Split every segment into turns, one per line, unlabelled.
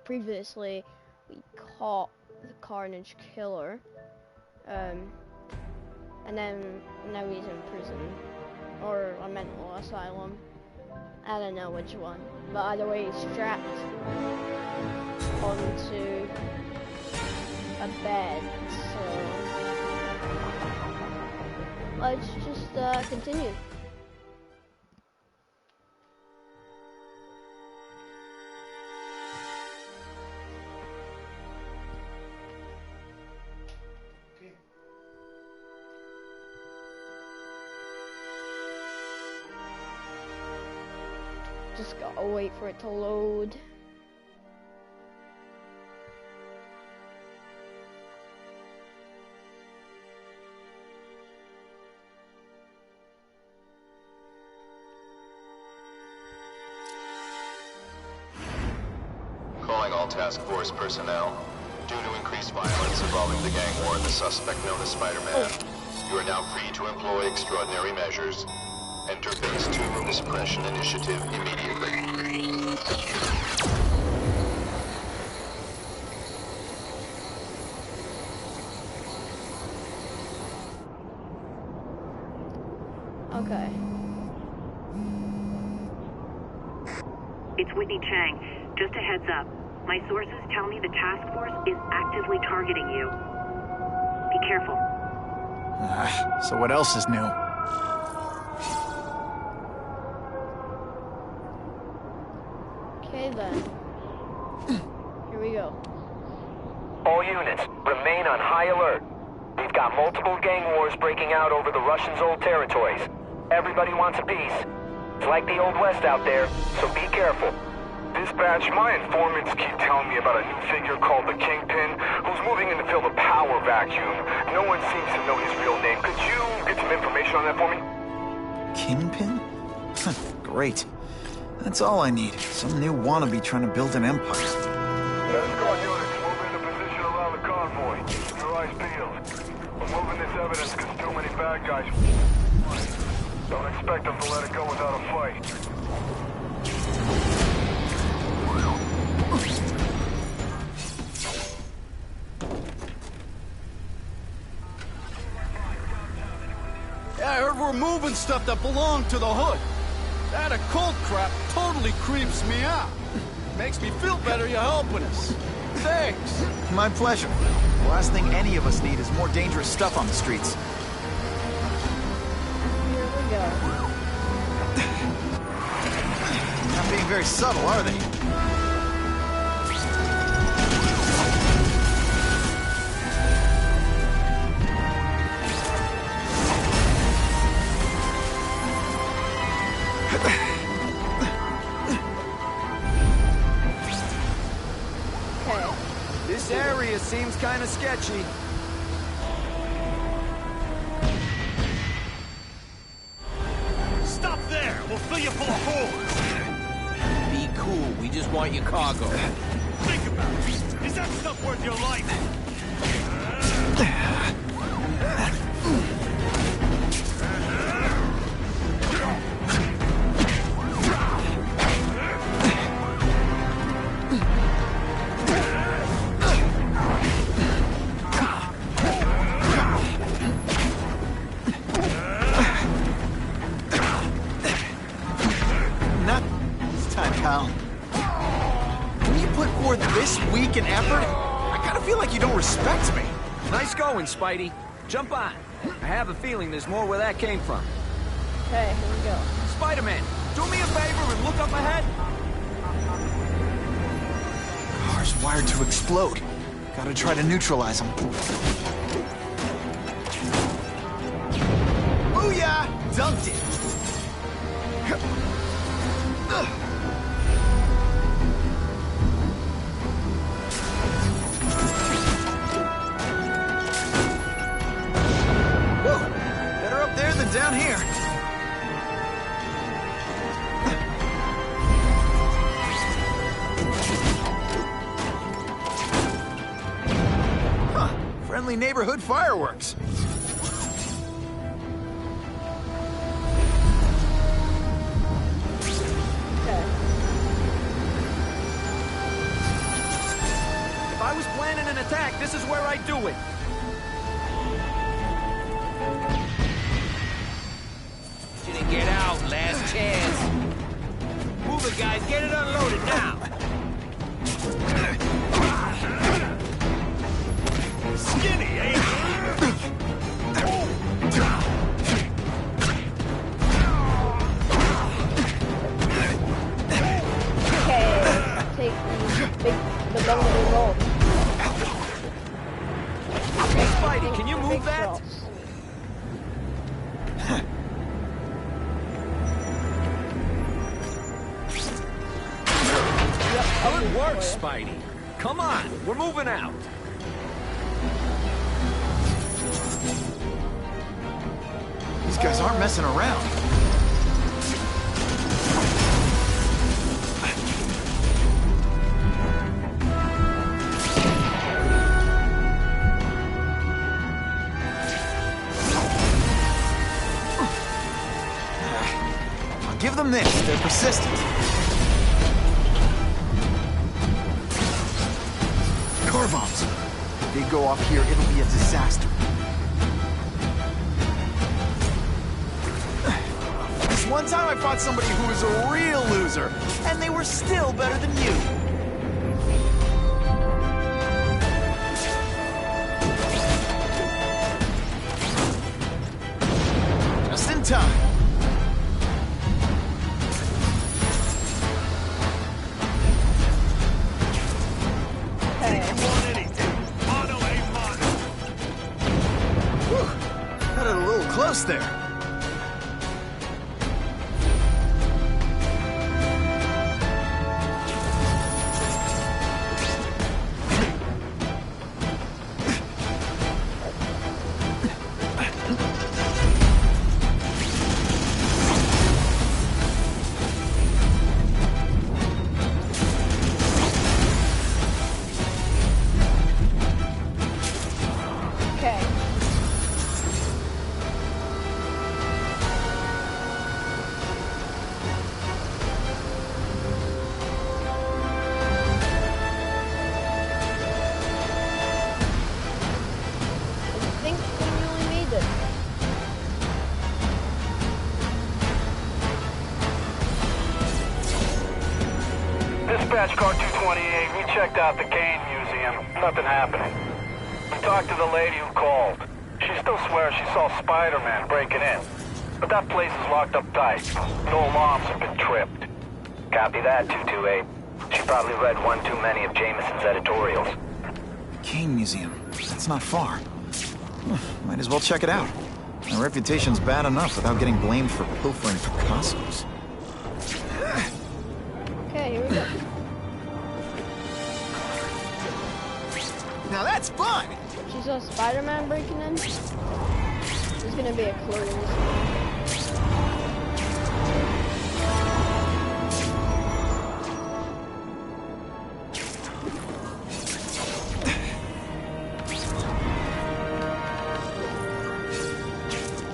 Previously, we caught the Carnage Killer, and then now he's in prison, or a mental asylum. I don't know which one, but either way, he's strapped onto a bed. So let's just continue. Just gotta wait for it to load.
Calling all task force personnel. Due to increased violence involving the gang war and the suspect known as Spider-Man, you are now free to employ extraordinary measures. Enter Phase 2 of the Suppression Initiative immediately.
Okay.
It's Whitney Chang. Just a heads up. My sources tell me the task force is actively targeting you. Be careful.
So what else is new?
Okay then. Here we go.
All units, remain on high alert. We've got multiple gang wars breaking out over the Russians' old territories. Everybody wants a piece. It's like the Old West out there, so be careful.
Dispatch, my informants keep telling me about a new figure called the Kingpin, who's moving in to fill the power vacuum. No one seems to know his real name. Could you get some information on that for me?
Kingpin? Great. That's all I need. Some new wannabe trying to build an empire.
Escort units, move into position around the convoy. Keep your eyes peeled. We're moving this evidence because too many bad guys. Don't expect them to let it go without a fight.
Yeah, I heard we're moving stuff that belonged to the Hood. That occult crap totally creeps me out. Makes me feel better you're helping us. Thanks.
My pleasure. The last thing any of us need is more dangerous stuff on the streets.
Here we go.
Not being very subtle, are they?
This area seems kind of sketchy.
Stop there! We'll fill you full of holes!
Be cool. We just want your cargo.
Think about it. Is that stuff worth your life?
When you put forth this week and effort, I kind of feel like you don't respect me.
Nice going, Spidey. Jump on. I have a feeling there's more where that came from.
Okay, here we go.
Spider-Man, do me a favor and look up ahead.
Car's wired to explode. Gotta try to neutralize them. Booyah! Dunked it! Whoa! Better up there than down here. Huh. Friendly neighborhood fireworks.
attack. This is where I do it.
Didn't get out. Last chance. Move it, guys. Get it unloaded now.
Skinny, ain't it?
Okay, take the gun with the roll.
Hey, Spidey, can you move
Big
that?
shots.
Good work, Spidey. Come on, we're moving out.
These guys aren't messing around. I'll give them this. They're persistent. Car bombs. If they go off here, it'll be a disaster. This one time I fought somebody who was a real loser, and they were still better than you. Just in time. Got it a little close there.
Okay. I think we really made it.
Dispatch car 228, we checked out the Kane Museum. Nothing happening. We talked to the lady who called. She still swears she saw Spiderman breaking in. But that place is locked up tight. No alarms have been tripped.
Copy that, 228. She probably read one too many of Jameson's editorials.
Kane Museum. That's not far. Might as well check it out. My reputation's bad enough without getting blamed for pilfering Picassos.
Okay, here we go.
Now that's fun!
She saw Spider-Man breaking in. There's gonna be a clue in this one.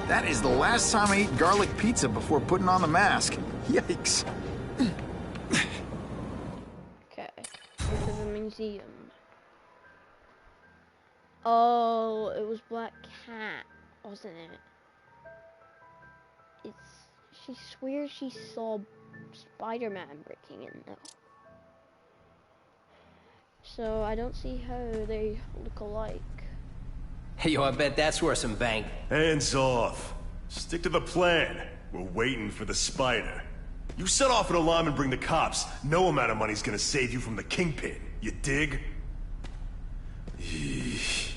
That is the last time I ate garlic pizza before putting on the mask. Yikes.
Okay, into the museum. Oh, it was Black Cat, wasn't it? She swears she saw Spider-Man breaking in though. So I don't see how they look alike.
Hey, yo, I bet that's worth some bank.
Hands off. Stick to the plan. We're waiting for the spider. You set off an alarm and bring the cops. No amount of money's gonna save you from the kingpin. You dig? Yeesh.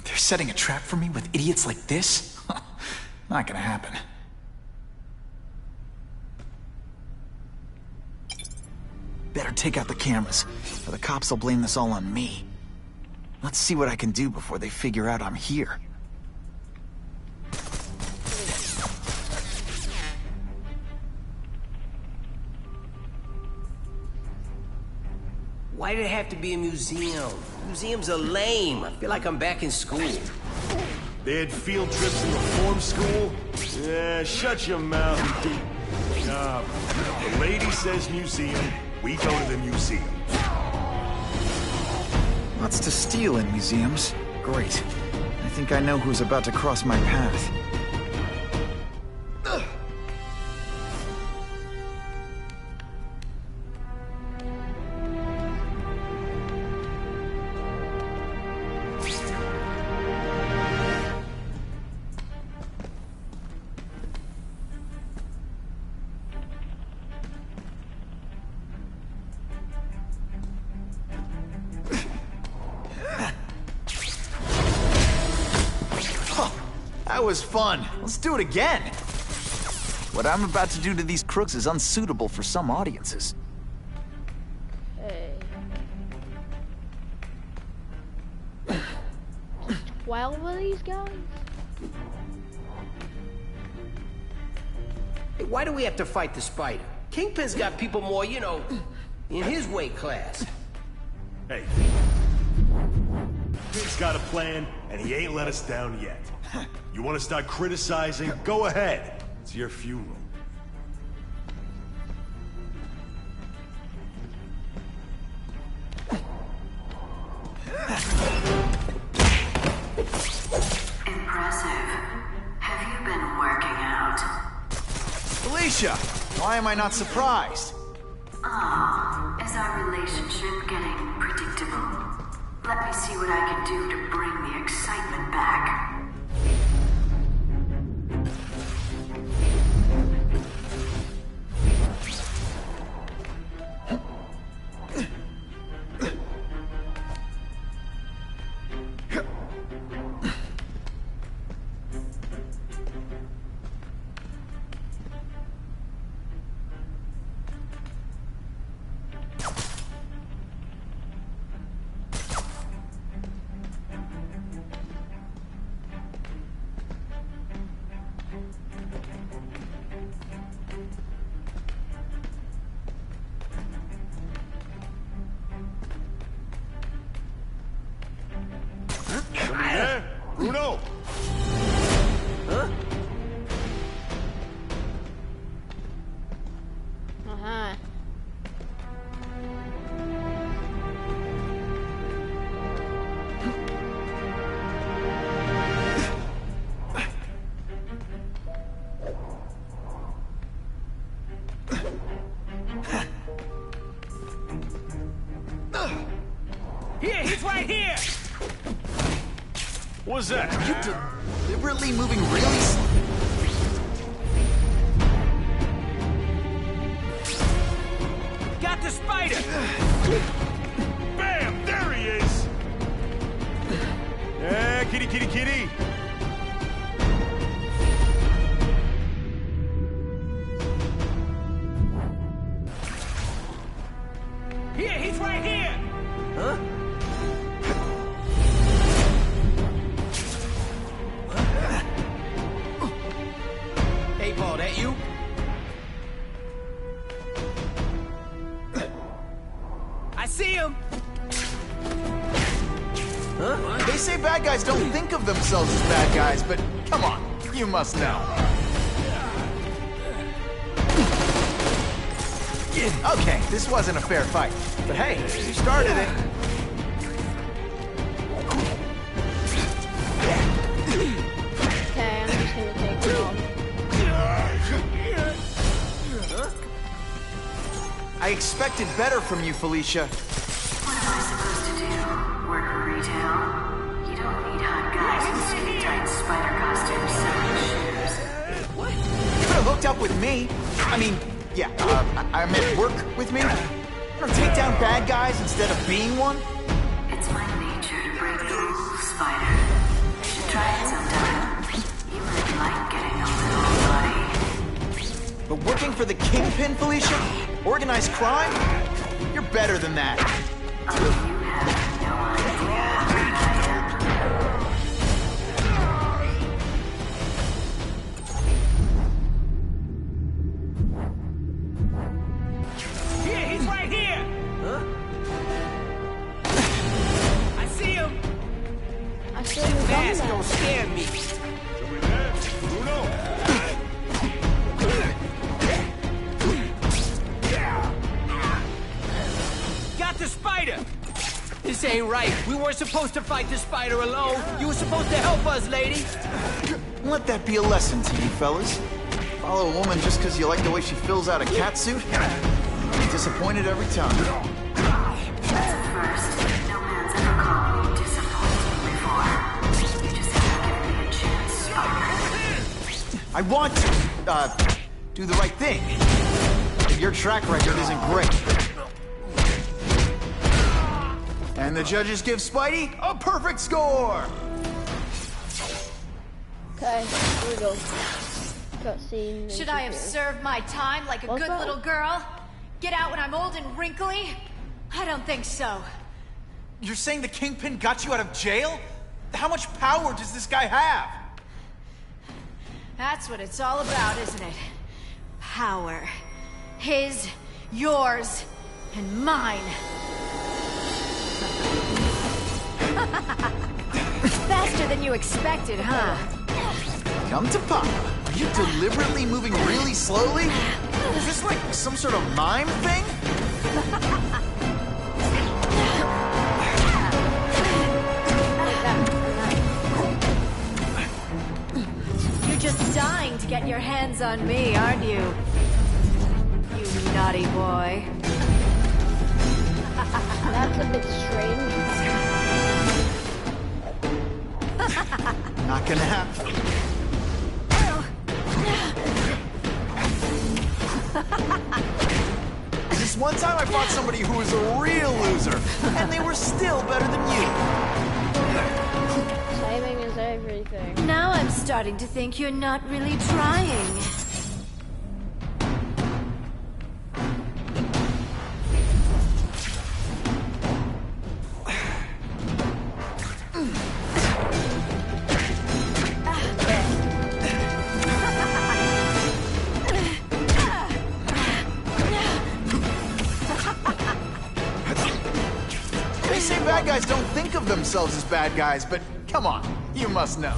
They're setting a trap for me with idiots like this? Not gonna happen. Better take out the cameras, or the cops will blame this all on me. Let's see what I can do before they figure out I'm here.
Why did it have to be a museum? Museums are lame. I feel like I'm back in school.
They had field trips in reform school? Yeah, shut your mouth. The lady says museum, we go to the museum.
Lots to steal in museums. Great. I think I know who's about to cross my path. That was fun. Let's do it again. What I'm about to do to these crooks is unsuitable for some audiences.
Hey. 12 of these guys?
Hey, why do we have to fight the Spider? Kingpin's got people more, you know, in his weight class.
Hey. He's got a plan, and he ain't let us down yet. You want to start criticizing? Go ahead. It's your funeral.
Impressive. Have you been working out?
Felicia! Why am I not surprised?
Oh, is our relationship getting predictable? Let me see what I can do to bring the excitement back.
Yeah? Bruno!
Huh?
Uh-huh.
Here, he's right here!
What's that?
Deliberately moving really slow.
Got the Spider!
Bam! There he is! Yeah, kitty, kitty, kitty!
Here, he's right here! Huh? Hey, Paul, that you? I see him! Huh?
They say bad guys don't think of themselves as bad guys, but come on, you must know. Okay, this wasn't a fair fight, but hey, you started it.
Okay, I'm just gonna take it off.
I expected better from you, Felicia.
What am I supposed to do? Work retail? You don't need hot guys in skin-tight spider costumes selling shoes.
You could have hooked up with me. I mean, yeah, I meant work with me. Take down bad guys instead of being one.
It's my nature to break the rules, Spider. You should try it sometime. You might like getting a little naughty.
But working for the Kingpin, Felicia? Organized crime? You're better than that.
Oh, you have no idea who I am.
Here, he's right here! Huh? I see him!
I still haven't done
Mask don't
that.
scare me.
Somebody there? Bruno!
Got the Spider! This ain't right. We weren't supposed to fight the spider alone. You were supposed to help us, lady.
Let that be a lesson to you, fellas. Follow a woman just because you like the way she fills out a catsuit? You'll be disappointed every time.
That's a first. No man's ever called me disappointing before. You just haven't given me a chance, Spider.
I want to, do the right thing. But your track record isn't great. And the judges give Spidey a perfect score!
Okay, here we go. Cutscene.
Should I have served my time like a
What's
good
that?
little girl? Get out when I'm old and wrinkly? I don't think so.
You're saying the Kingpin got you out of jail? How much power does this guy have?
That's what it's all about, isn't it? Power. His, yours, and mine. Faster than you expected, huh?
Come to Papa. Are you deliberately moving really slowly? Is this like some sort of mime thing?
You're just dying to get your hands on me, aren't you? You naughty boy.
That's a bit strange.
Not gonna happen. This one time I fought somebody who was a real loser, and they were still better than you.
Timing is everything.
Now I'm starting to think you're not really trying.
They say bad guys don't think of themselves as bad guys, but come on, you must know.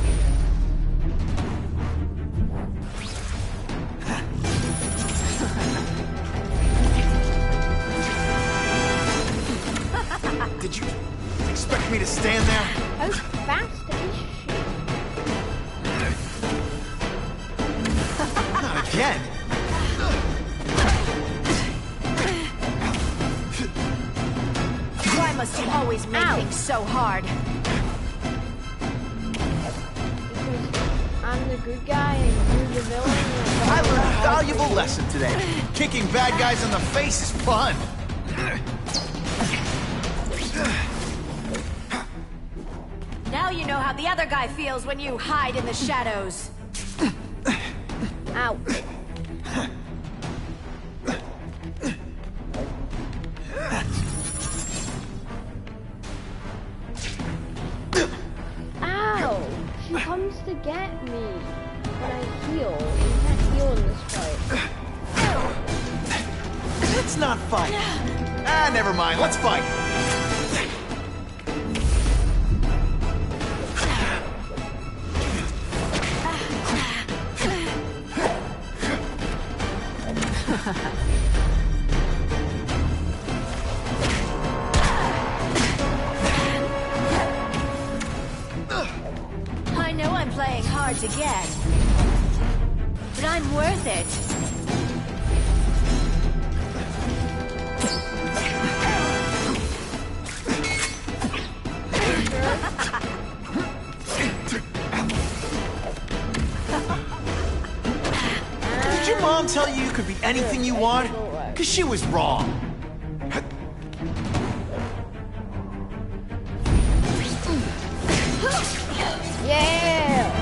Did you expect me to stand there?
How fast is she?
Not again.
Why must you always make things so hard?
Because I'm the good guy and you're the villain. And
I learned a valuable lesson today. Kicking bad guys in the face is fun.
Now you know how the other guy feels when you hide in the shadows.
Ow. Ow! She comes to get me when I heal. You can't heal in this fight.
Let's not fight. Ah, never mind. Let's fight.
I know I'm playing hard to get, but I'm worth it.
Did your mom tell you you could be anything you want? Because she was wrong.
Yeah!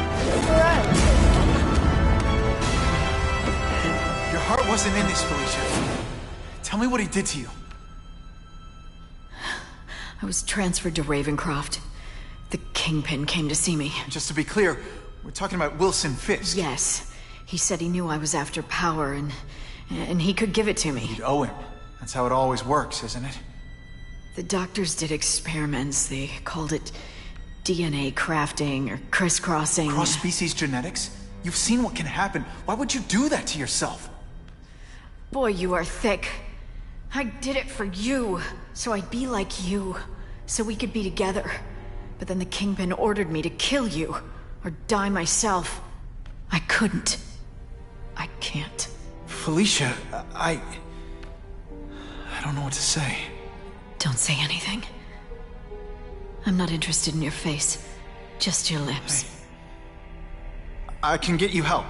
Your heart wasn't in this, Felicia. Tell me what he did to you.
I was transferred to Ravencroft. The Kingpin came to see me.
Just to be clear, we're talking about Wilson Fisk.
Yes. He said he knew I was after power and he could give it to me.
You'd owe him. That's how it always works, isn't it?
The doctors did experiments. They called it DNA crafting or crisscrossing.
Cross-species genetics? You've seen what can happen. Why would you do that to yourself?
Boy, you are thick. I did it for you, so I'd be like you. so we could be together. But then the Kingpin ordered me to kill you, or die myself. I couldn't. I can't.
Felicia, I don't know what to say.
Don't say anything. I'm not interested in your face. Just your lips.
I can get you help.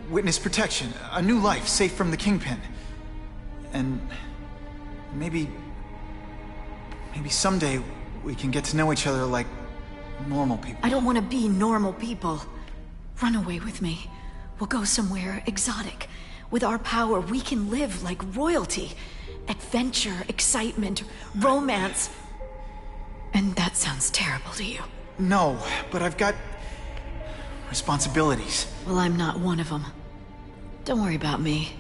Witness protection, a new life safe from the Kingpin. And maybe someday we can get to know each other like normal people.
I don't want to be normal people. Run away with me. We'll go somewhere exotic. With our power, we can live like royalty. Adventure, excitement, romance. And that sounds terrible to you.
No, but I've got responsibilities.
Well, I'm not one of them. Don't worry about me.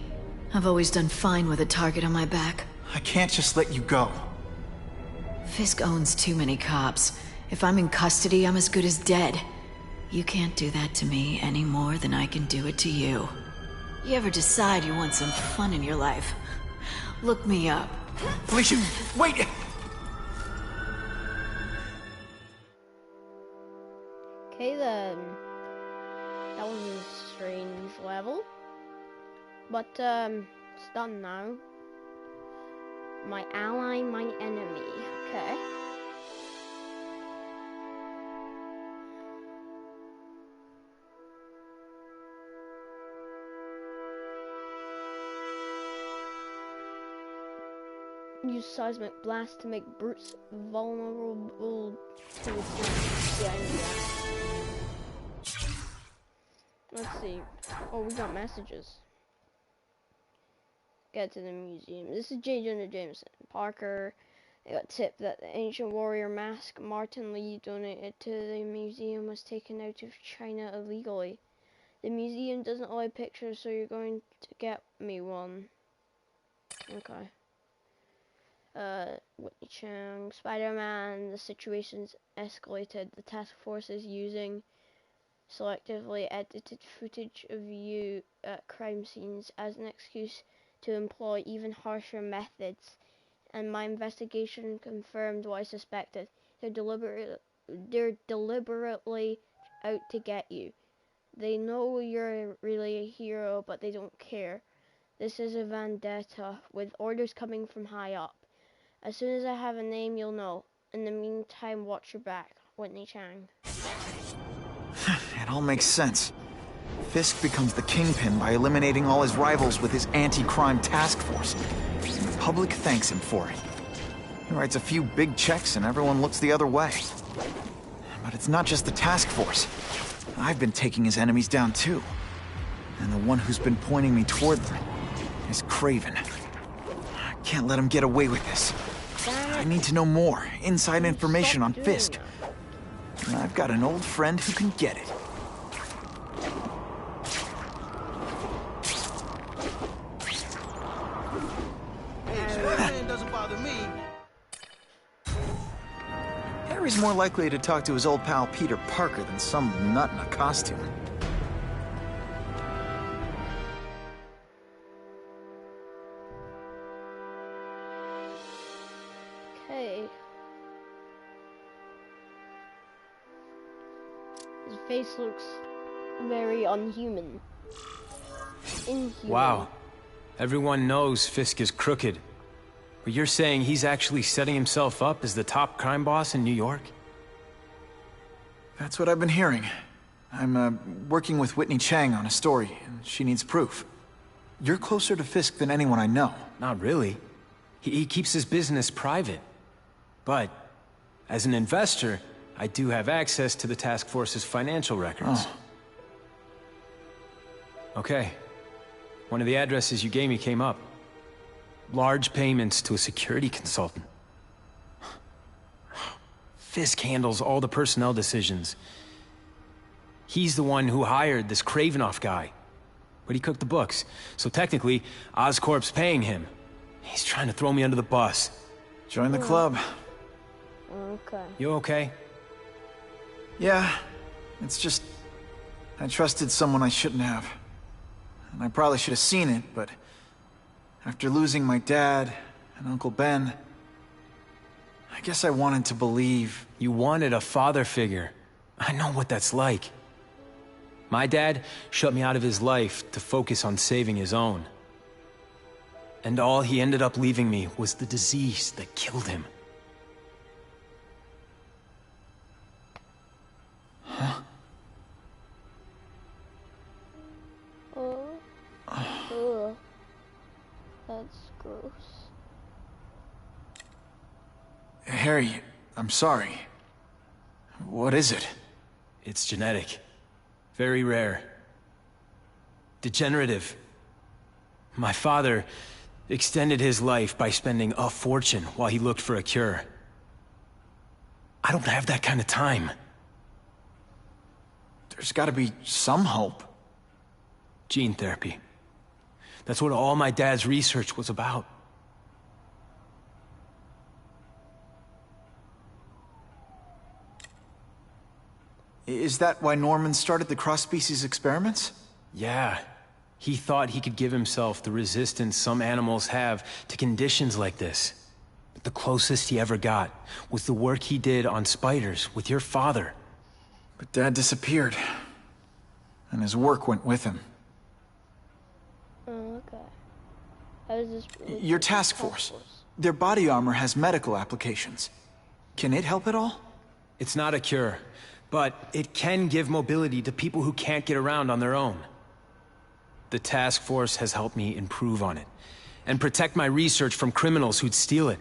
I've always done fine with a target on my back.
I can't just let you go.
Fisk owns too many cops. If I'm in custody, I'm as good as dead. You can't do that to me any more than I can do it to you. You ever decide you want some fun in your life? Look me up.
Felicia, wait!
Okay then. That was a strange level. But, it's done now. My ally, my enemy. Okay. Use seismic blast to make brutes vulnerable to attacks. Yeah, I knew that. Let's see. Oh, we got messages. Get to the museum. This is J. Jonah Jameson. Parker. I got tip that the ancient warrior mask Martin Lee donated to the museum was taken out of China illegally. The museum doesn't allow pictures, so you're going to get me one. Okay. Whitney Chang, Spiderman, the situation's escalated. The task force is using selectively edited footage of you at crime scenes as an excuse to employ even harsher methods, and my investigation confirmed what I suspected. They're deliberately out to get you. They know you're really a hero, but they don't care. This is a vendetta, with orders coming from high up. As soon as I have a name, you'll know. In the meantime, watch your back. Whitney Chang.
It all makes sense. Fisk becomes the Kingpin by eliminating all his rivals with his anti-crime task force. And the public thanks him for it. He writes a few big checks and everyone looks the other way. But it's not just the task force. I've been taking his enemies down too. And the one who's been pointing me toward them is Kraven. I can't let him get away with this. I need to know more, inside information on Fisk. And I've got an old friend who can get it.
Spider-Man doesn't bother me.
Harry's more likely to talk to his old pal Peter Parker than some nut in a costume.
Okay. His face looks very unhuman. Inhuman.
Wow. Everyone knows Fisk is crooked. But you're saying he's actually setting himself up as the top crime boss in New York?
That's what I've been hearing. I'm working with Whitney Chang on a story, and she needs proof. You're closer to Fisk than anyone I know.
Not really. He keeps his business private. But, as an investor, I do have access to the task force's financial records.
Oh.
Okay. One of the addresses you gave me came up. Large payments to a security consultant. Fisk handles all the personnel decisions. He's the one who hired this Kravinoff guy. But he cooked the books, so technically, Oscorp's paying him. He's trying to throw me under the bus.
Join the club.
Okay.
You okay?
Yeah, it's just... I trusted someone I shouldn't have. And I probably should have seen it, but... after losing my dad and Uncle Ben... I I guess I wanted to believe.
You wanted a father figure. I know what that's like. My dad shut me out of his life to focus on saving his own. And all he ended up leaving me was the disease that killed him.
Huh?
Oh. That's gross.
Harry, I'm sorry. What is it?
It's genetic. Very rare. Degenerative. My father extended his life by spending a fortune while he looked for a cure. I don't have that kind of time.
There's gotta be some hope.
Gene therapy. That's what all my dad's research was about.
Is that why Norman started the cross-species experiments?
Yeah. He thought he could give himself the resistance some animals have to conditions like this. But the closest he ever got was the work he did on spiders with your father.
But Dad disappeared. And his work went with him.
Oh, okay. How does this...
Your task force. Their body armor has medical applications. Can it help at all?
It's not a cure, but it can give mobility to people who can't get around on their own. The task force has helped me improve on it, and protect my research from criminals who'd steal it.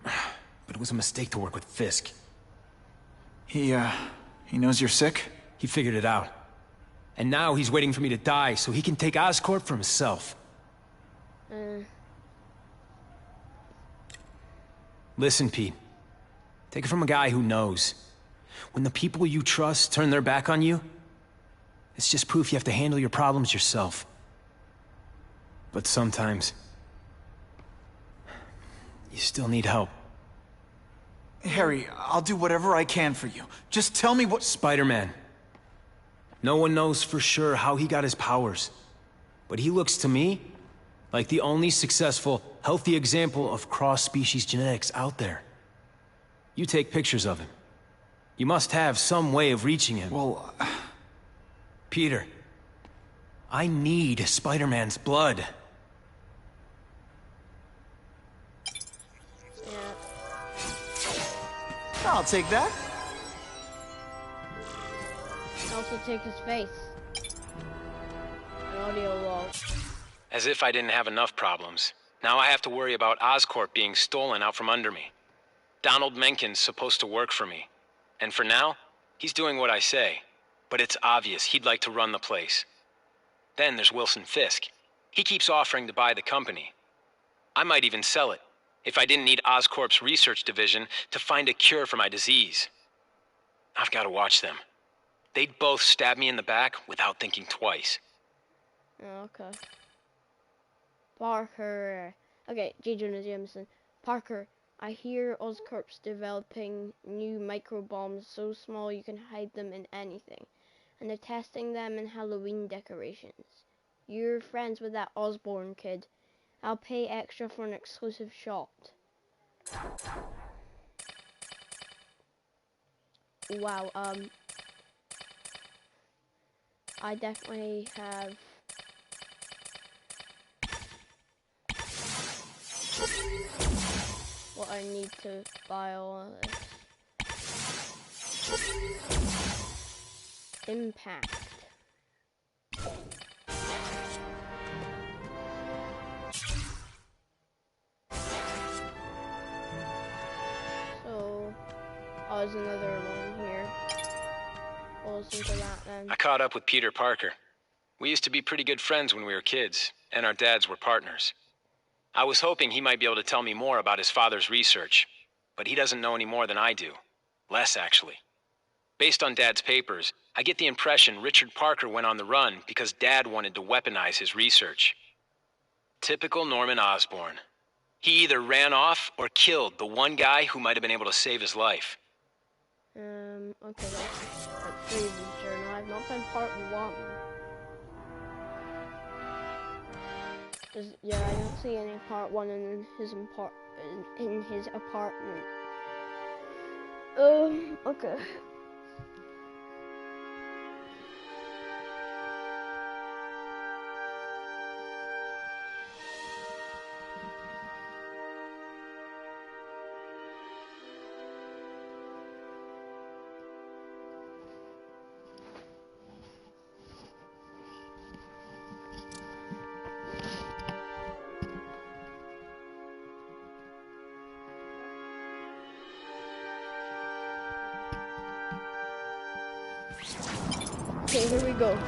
But it was a mistake to work with Fisk.
He knows you're sick?
He figured it out. And now he's waiting for me to die so he can take Oscorp for himself. Listen, Pete. Take it from a guy who knows. When the people you trust turn their back on you, it's just proof you have to handle your problems yourself. But sometimes, you still need help.
Harry, I'll do whatever I can for you. Just tell me what—
Spider-Man. No one knows for sure how he got his powers. But he looks to me like the only successful, healthy example of cross-species genetics out there. You take pictures of him. You must have some way of reaching him.
Well...
Peter, I need Spider-Man's blood.
Yeah.
I'll take that.
Also take his face. An audio log.
As if I didn't have enough problems. Now I have to worry about Oscorp being stolen out from under me. Donald Menken's supposed to work for me. And for now, he's doing what I say. But it's obvious he'd like to run the place. Then there's Wilson Fisk. He keeps offering to buy the company. I might even sell it, if I didn't need Oscorp's research division to find a cure for my disease. I've got to watch them. They'd both stab me in the back without thinking twice.
Oh, okay. Parker. Okay, J. Jonah Jameson. Parker, I hear Oscorp's developing new microbombs so small you can hide them in anything. And they're testing them in Halloween decorations. You're friends with that Osborn kid. I'll pay extra for an exclusive shot. Wow, I definitely have what I need to buy all of this. Impact. So, there's another one here. We'll listen to that then.
I caught up with Peter Parker. We used to be pretty good friends when we were kids, and our dads were partners. I was hoping he might be able to tell me more about his father's research, but he doesn't know any more than I do. Less, actually. Based on Dad's papers, I get the impression Richard Parker went on the run because Dad wanted to weaponize his research. Typical Norman Osborn. He either ran off or killed the one guy who might have been able to save his life.
Okay, that's part 3 of the journal. I've not done part 1. Yeah, I don't see any part 1 in his apartment. Okay. Okay, here we go.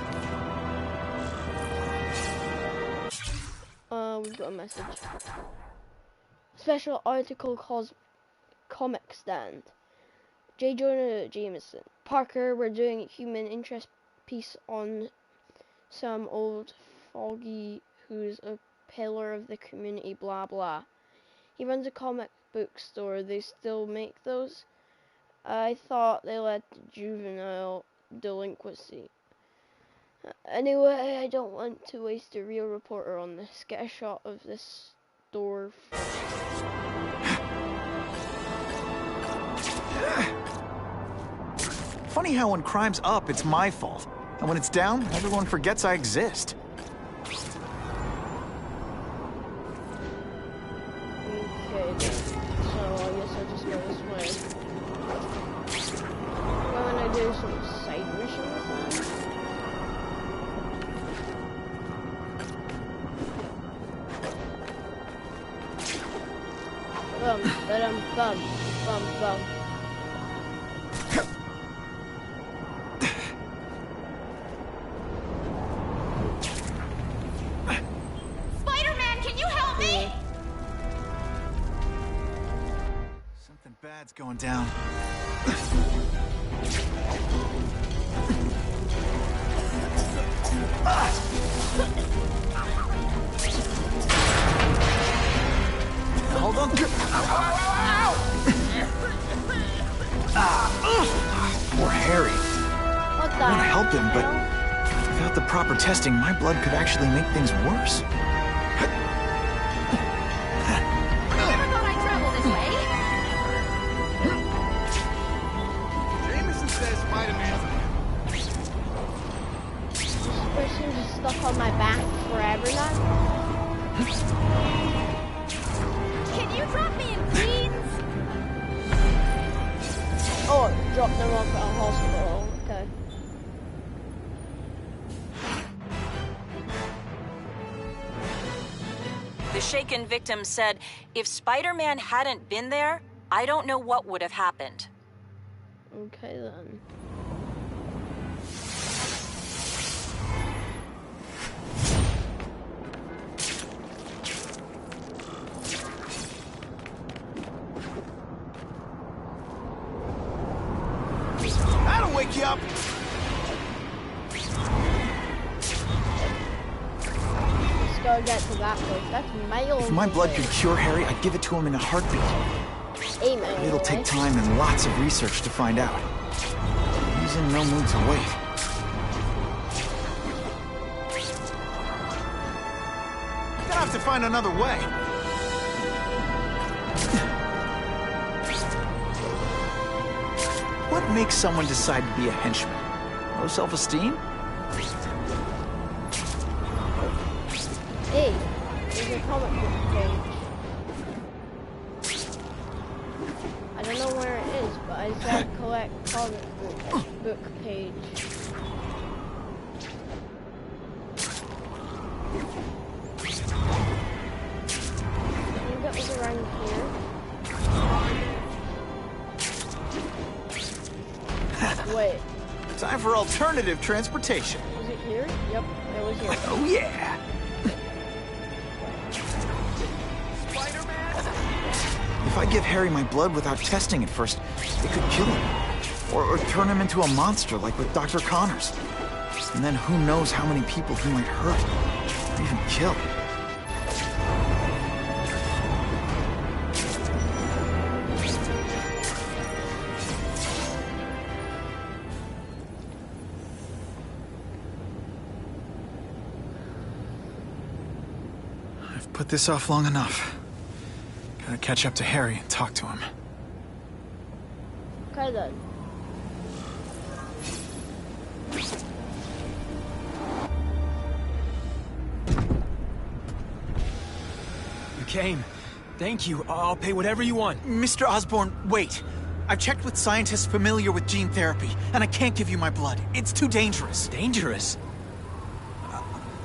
We've got a message. Special article calls Comic Stand. J. Jonah Jameson. Parker, we're doing a human interest piece on some old fogey who's a pillar of the community, blah blah. He runs a comic book store. They still make those? I thought they led to juvenile delinquency. Anyway, I don't want to waste a real reporter on this. Get a shot of this store
Funny how when crime's up, it's my fault. And when it's down, everyone forgets I exist.
Okay, then. So I guess I'll just go this way. I'm gonna do some side missions then. Bum, ba-dum, bum, bum, bum.
Spider-Man, can you help me?
Something bad's going down. Hold on. Poor Harry.
What the
I want to help him, but
hell?
without the proper testing, my blood could actually make things worse.
Never thought I'd travel this way.
Jameson says Spider-Man's
This person just stuck on my back forever now.
Can you drop me in Queens?
Oh, drop them off at a hospital. Okay.
The shaken victim said, if Spider-Man hadn't been there, I don't know what would have happened.
Okay then.
That'll wake you up!
Let's go get to that place. That's miles
If my blood
away.
could cure Harry, I'd give it to him in a heartbeat.
8 miles
But it'll take
away.
time and lots of research to find out. He's in no mood to wait. Gonna have to find another way. What makes someone decide to be a henchman? Low self-esteem?
Hey, there's a comic book page. I don't know where it is, but I said collect comic book page. Can you get us around here? Wait,
Time for alternative transportation.
is it here? Yep, it was here.
Oh yeah! If I give Harry my blood without testing it first, it could kill him. Or turn him into a monster like with Dr. Connors. And then who knows how many people he might hurt, or even kill. put this off long enough. Gotta catch up to Harry and talk to him.
Okay then.
You came. Thank you. I'll pay whatever you want.
Mr. Osborn, wait. I've checked with scientists familiar with gene therapy, and I can't give you my blood. It's too dangerous.
Dangerous?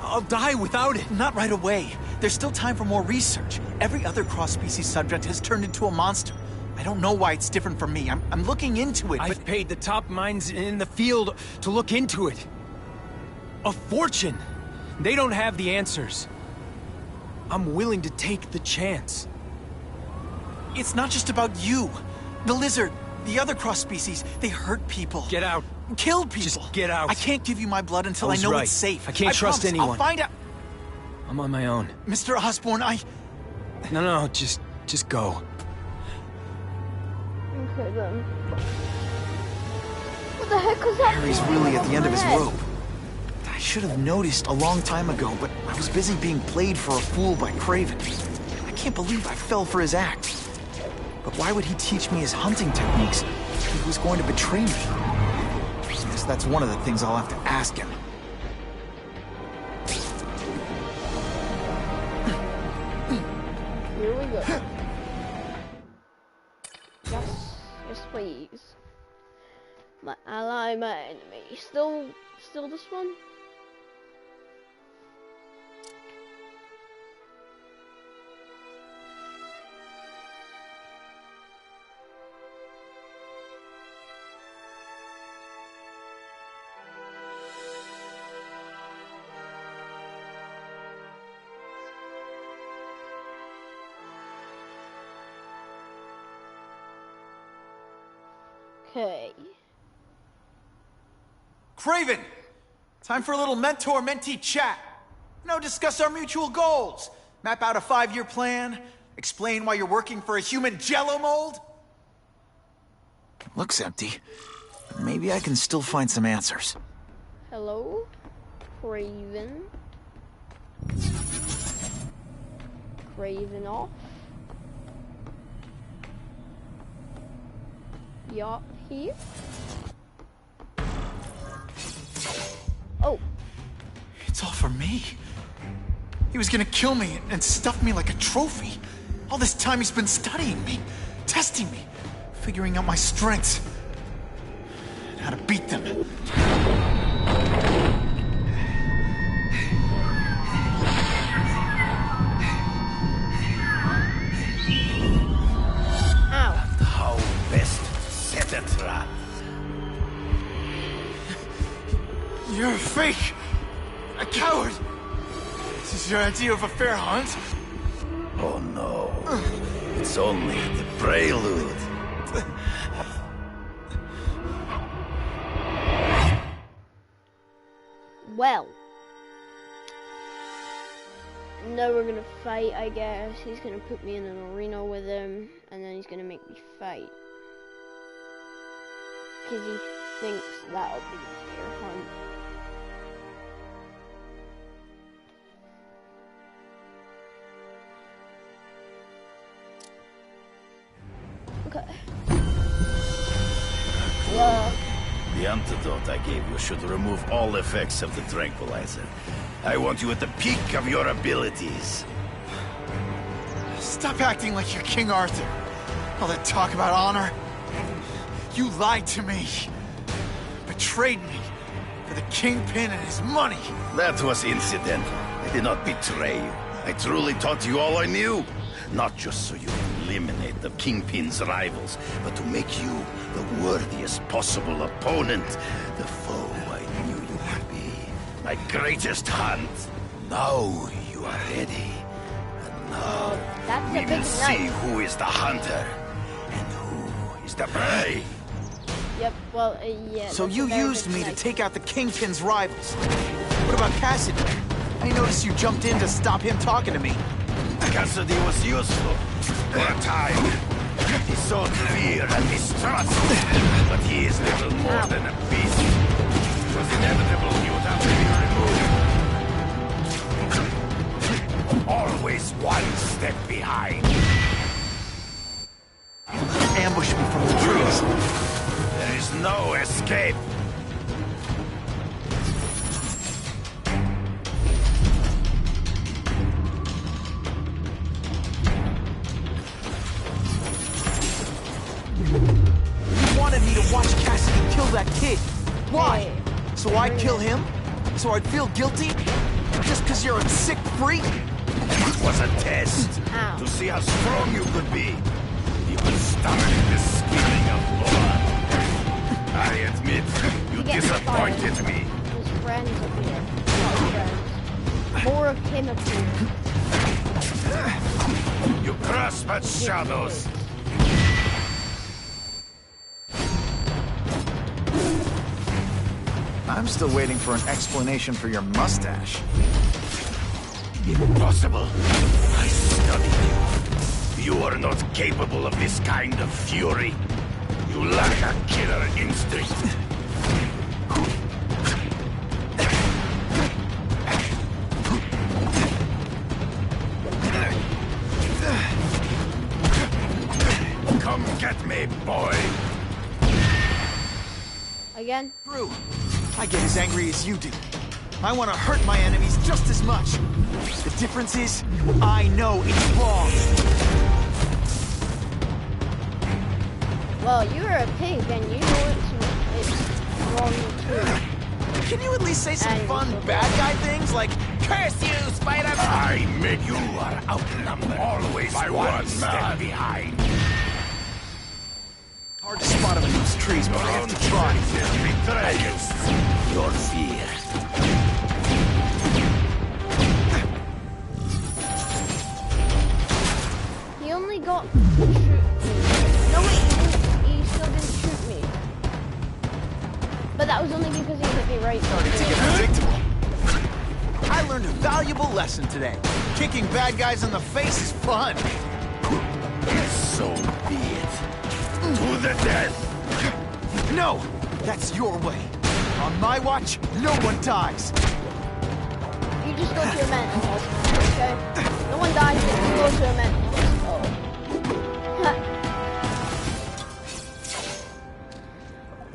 I'll die without it.
Not right away. There's still time for more research. Every other cross-species subject has turned into a monster. I don't know why it's different from me. I'm looking into it, but...
I've paid the top minds in the field to look into it. A fortune. They don't have the answers. I'm willing to take the chance.
It's not just about you. The lizard, the other cross-species, they hurt people.
Get out.
Killed people.
Just get out.
I can't give you my blood until I know it's safe.
I can't trust anyone.
I'll find out.
I'm on my own.
Mr. Osborn,
No, just go.
Okay then. What the heck was that?
Harry's really at the end of his rope. I should have noticed a long time ago, but I was busy being played for a fool by Kraven. I can't believe I fell for his act. But why would he teach me his hunting techniques if he was going to betray me? I guess that's one of the things I'll have to ask him.
Here we go. Yes, please. My ally, my enemy. Still this one? Okay.
Kraven! Time for a little mentor-mentee chat. Discuss our mutual goals. Map out a 5-year plan. Explain why you're working for a human jello mold. Looks empty. But maybe I can still find some answers.
Hello? Kraven? Kraven off? Yacht here? Oh.
It's all for me. He was gonna kill me and stuff me like a trophy. All this time he's been studying me, testing me, figuring out my strengths, and how to beat them.
Ow.
How best set a trap?
You're a fake! A coward! This is your idea of a fair hunt?
Oh no. It's only the prelude.
Well. Now we're gonna fight, I guess. He's gonna put me in an arena with him, and then he's gonna make me fight. Because he thinks that'll be a fair hunt. Okay. Yeah.
The antidote I gave you should remove all effects of the tranquilizer. I want you at the peak of your abilities.
Stop acting like you're King Arthur. All that talk about honor. You lied to me. Betrayed me for the Kingpin and his money.
That was incidental. I did not betray you. I truly taught you all I knew. Not just so you can eliminate the Kingpin's rivals, but to make you the worthiest possible opponent. The foe I knew you would be. My greatest hunt. Now you are ready. And now
That's
we
a
will
big
see
knife.
who is the hunter and who is the prey.
Yep, well, yeah.
So
that's
you
a very
used
big
me to
knife.
take out the Kingpin's rivals. What about Cassidy? I noticed you jumped in to stop him talking to me.
Cassidy was useful for a time. He sowed fear and mistrust, but he is little more than a beast. It was inevitable he would have to be removed. Always one step behind.
Ambush me from the trees.
There is no escape.
You wanted me to watch Cassidy kill that kid. Why? So I'd kill him? So I'd feel guilty? Just because you're a sick freak?
It was a test.
Ow.
To see how strong you could be. You could stomach the spilling of blood. I admit, you disappointed me.
His friends appear. Not friends. More of him appear.
You grasp at shadows.
I'm still waiting for an explanation for your mustache.
Impossible. I studied you. You are not capable of this kind of fury. You lack a killer instinct. Come get me, boy.
Again?
True. I get as angry as you do. I want to hurt my enemies just as much. The difference is, I know it's wrong.
Well, you're a pig and you know it's wrong too.
Can you at least say some
And
fun
it's
bad guy things like, curse you, Spiderman?
I made you are outnumbered. Always by one step behind.
Hard to spot him in those trees, but I have to try.
Betrayals. Your fear.
He only got to shoot me. No wait, he still didn't shoot me. But that was only because he hit me right.
Started to get predictable. I learned a valuable lesson today. Kicking bad guys in the face is fun.
So be it. To the death.
No, that's your way. On my watch, no one dies.
You just go to your mental hospital, okay? No one dies, but you go to a mental hospital.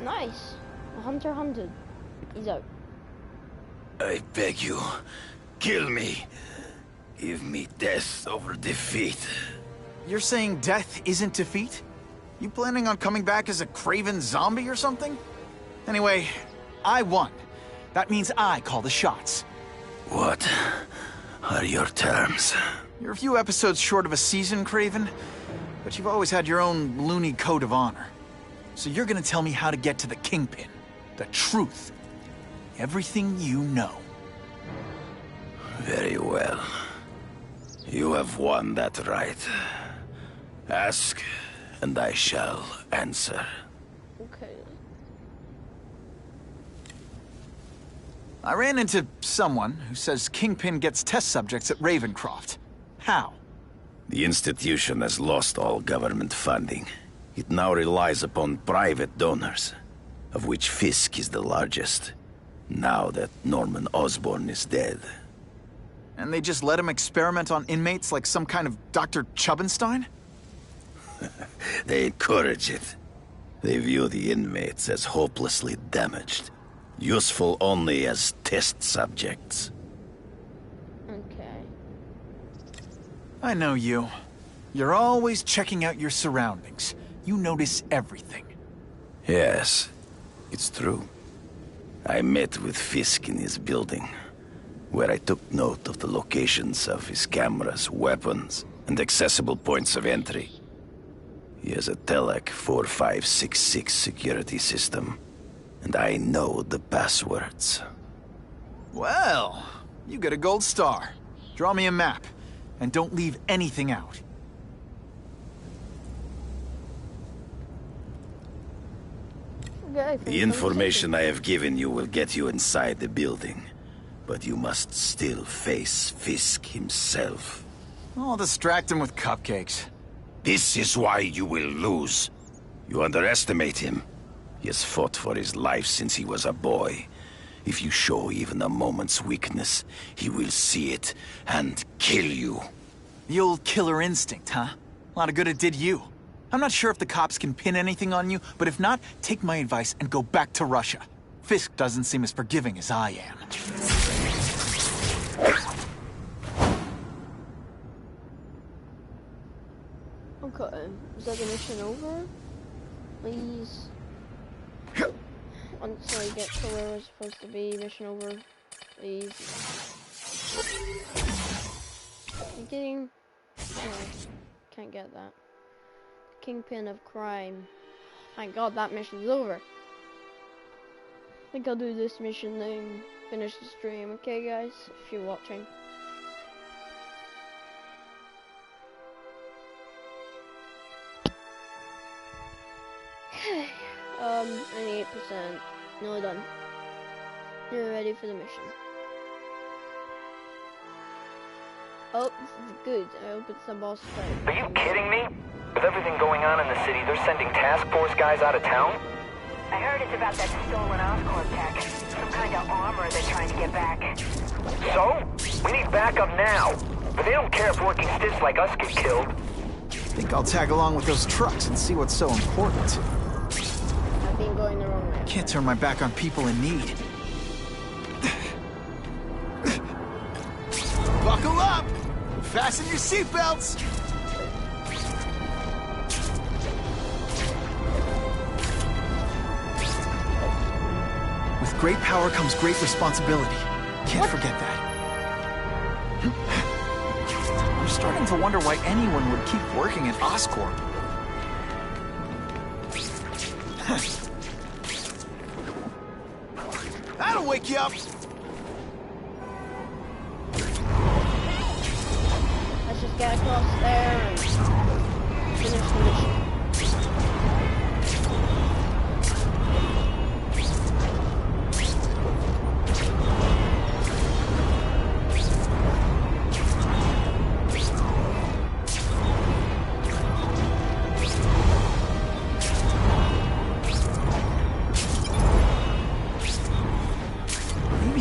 Nice. A hunter hunted. He's out.
I beg you, kill me. Give me death over defeat.
You're saying death isn't defeat? You planning on coming back as a craven zombie or something? Anyway, I won. That means I call the shots.
What are your terms?
You're a few episodes short of a season, Craven, but you've always had your own loony code of honor. So you're gonna tell me how to get to the Kingpin. The truth. Everything you know.
Very well. You have won that right. Ask, and I shall answer.
Okay.
I ran into someone who says Kingpin gets test subjects at Ravencroft. How?
The institution has lost all government funding. It now relies upon private donors, of which Fisk is the largest, now that Norman Osborn is dead.
And they just let him experiment on inmates like some kind of Dr. Chubbenstein?
They encourage it. They view the inmates as hopelessly damaged, useful only as test subjects.
Okay.
I know you. You're always checking out your surroundings. You notice everything.
Yes, it's true. I met with Fisk in his building, where I took note of the locations of his cameras, weapons, and accessible points of entry. He has a Telec 4566 security system, and I know the passwords.
Well, you get a gold star. Draw me a map, and don't leave anything out.
Okay,
The information I have given you will get you inside the building, but you must still face Fisk himself.
I'll distract him with cupcakes.
This is why you will lose. You underestimate him. He has fought for his life since he was a boy. If you show even a moment's weakness, he will see it and kill you.
The old killer instinct, huh? A lot of good it did you. I'm not sure if the cops can pin anything on you, but if not, take my advice and go back to Russia. Fisk doesn't seem as forgiving as I am.
Okay, is that the mission over? Please. Once I get to where we're supposed to be, mission over. Please. I'm getting... Oh, can't get that. Kingpin of crime. Thank God that mission's over. I think I'll do this mission then finish the stream, okay guys? If you're watching. Okay. 98%. Nearly done. You're ready for the mission. Oh, this is good. I hope it's a boss fight.
Are you kidding me? With everything going on in the city, they're sending task force guys out of town?
I heard it's about that stolen Oscorp tech. Some kind of armor they're trying to get back.
So? We need backup now. But they don't care if working stiffs like us get killed.
Think I'll tag along with those trucks and see what's so important.
I've been going the wrong way.
Can't turn my back on people in need. Buckle up! Fasten your seatbelts! With great power comes great responsibility. Can't forget that. I'm starting to wonder why anyone would keep working at Oscorp. That'll wake you up!
Let's just get across there and finish the mission.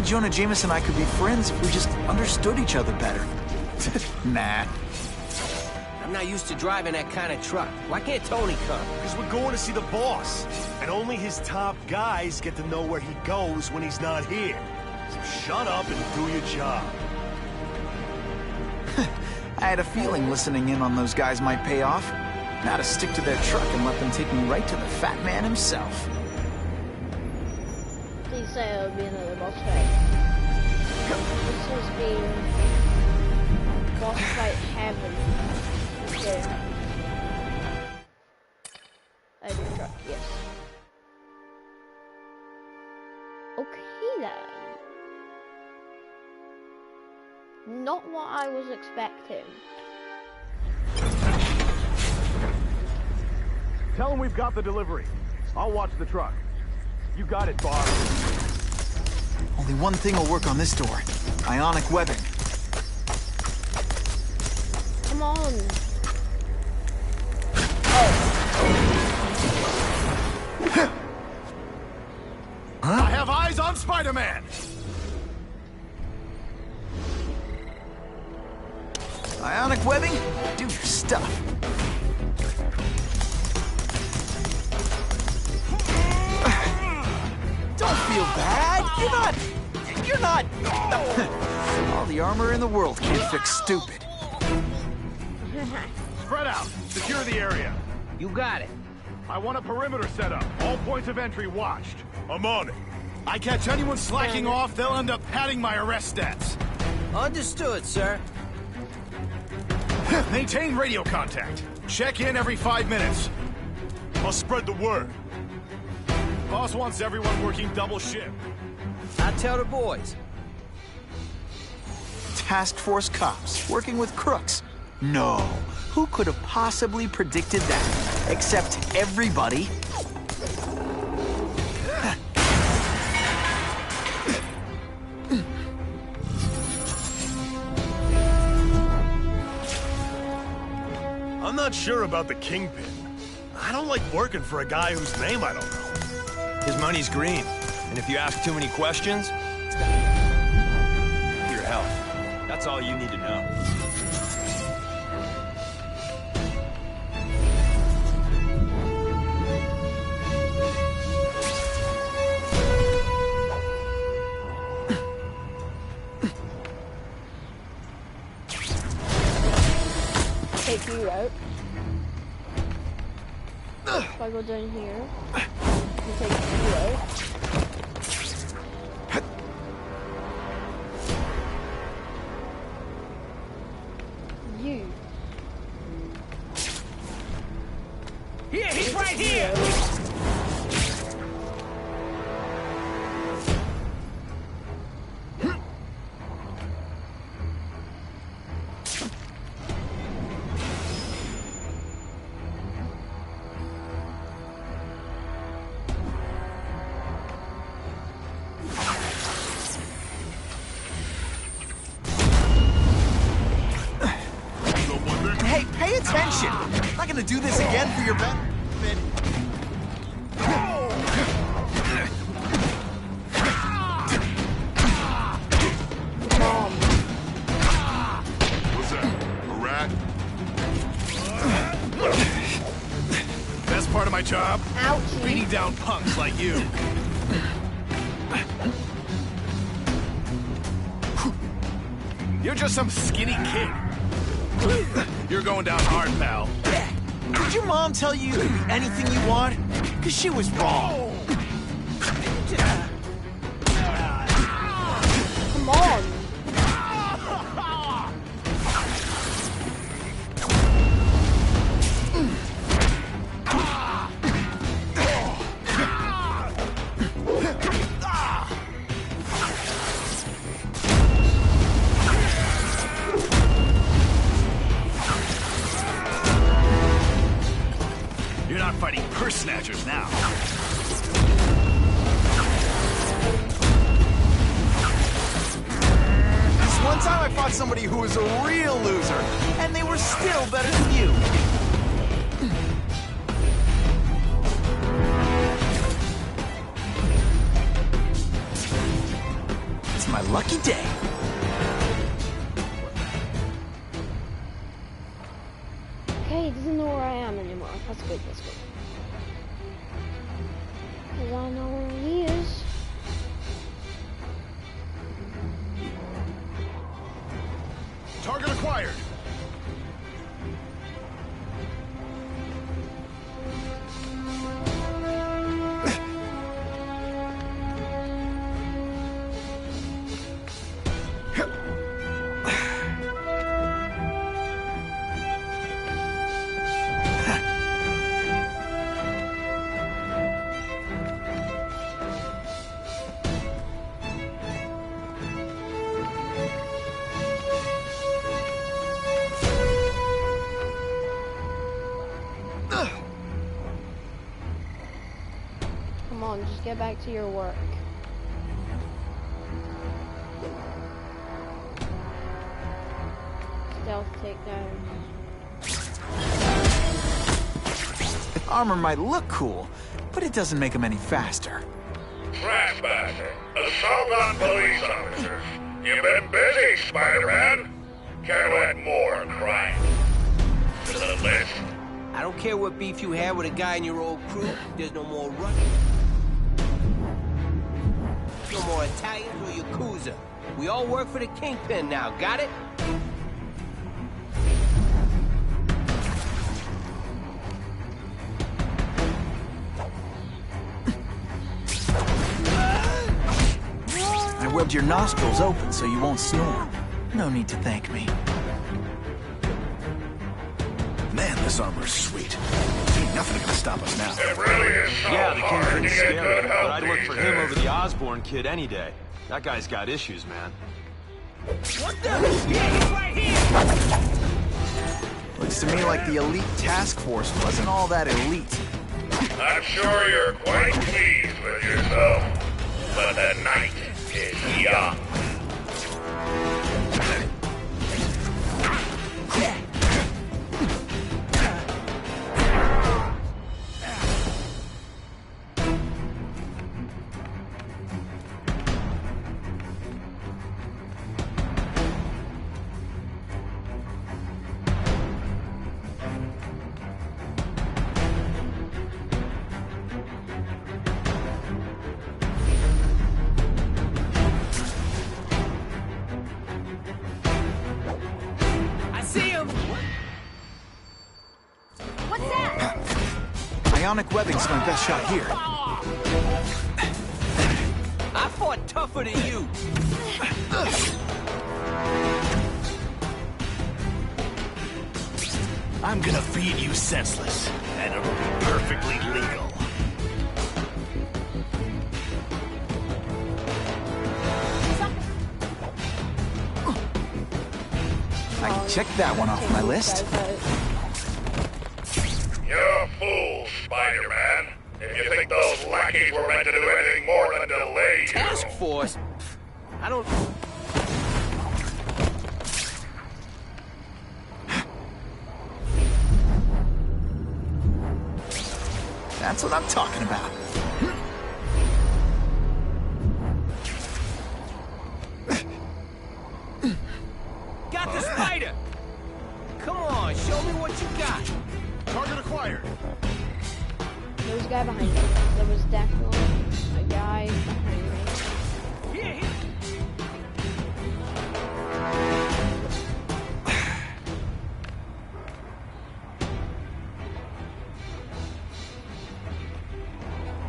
Jonah Jameson and I could be friends if we just understood each other better. Nah.
I'm not used to driving that kind of truck. Why can't Tony come?
Because we're going to see the boss. And only his top guys get to know where he goes when he's not here. So shut up and do your job.
I had a feeling listening in on those guys might pay off. Now to stick to their truck and let them take me right to the fat man himself.
Please say it'll be another boss fight. This has been boss fight heaven. Okay. I do truck, yes. Okay then. Not what I was expecting.
Tell him we've got the delivery. I'll watch the truck. You got it, boss.
Only one thing will work on this door. Ionic webbing.
Come on.
I have eyes on Spider-Man!
Ionic webbing? Do your stuff. Don't feel bad. You're not. All the armor in the world can't fix stupid.
Spread out. Secure the area.
You got it.
I want a perimeter set up. All points of entry watched.
I'm on it.
I catch anyone slacking off, they'll end up padding my arrest stats.
Understood, sir.
Maintain radio contact. Check in every 5 minutes.
I'll spread the word.
Boss wants everyone working double shift.
I'll tell the boys.
Task force cops working with crooks. No. Who could have possibly predicted that? Except everybody.
I'm not sure about the Kingpin. I don't like working for a guy whose name I don't know.
His money's green. And if you ask too many questions, your health. That's all you need to know.
Take you out. If I go down here, you take you out. You.
Here, he's right here!
Hey, pay attention! I'm not gonna do this again for your benefit.
What's that? A rat?
Best part of my job?
Ouchie.
Beating down punks like you. You're just some skinny kid. You're going down hard, pal.
Did your mom tell you you could be anything you want? Because she was wrong.
Come on.
You're not fighting purse snatchers now.
This one time I fought somebody who was a real loser, and they were still better than you. It's my lucky day.
Okay, he doesn't know where I am anymore. That's good, that's good. Because I know where he is.
Target acquired.
Come on, just get back to your work. Stealth takedown.
Armor might look cool, but it doesn't make him any faster.
Trespasser. Assault on police officers. You've been busy, Spider-Man. Care to add more crimes to the list?
I don't care what beef you had with a guy in your old crew. There's no more running. No more Italians or Yakuza. We all work for the Kingpin now, got it?
I webbed your nostrils open so you won't snore. No need to thank me.
Man, this armor's sweet. Ain't nothing gonna stop us now.
It really is so
Yeah, the
hard to
Kingpin's
get
scary,
good
but
help
I'd look
these
for him
days.
over the Osborn kid any day. That guy's got issues, man.
What the? Yeah, he's right here!
Looks to me like the elite task force wasn't all that elite.
I'm sure you're quite pleased with yourself, but the night is young.
Ionic webbing's my best shot here.
I fought tougher than you.
I'm gonna beat you senseless, and it'll be perfectly legal.
I can check that one off my list.
You're a fool, Spider-Man. If you think those lackeys were meant to do anything more than delay you.
Task Force? I don't...
That's what I'm talking about.
Got the spider! Come on, show me what you got.
Target acquired.
There was a guy behind me. There was definitely a guy behind me.
Here, here.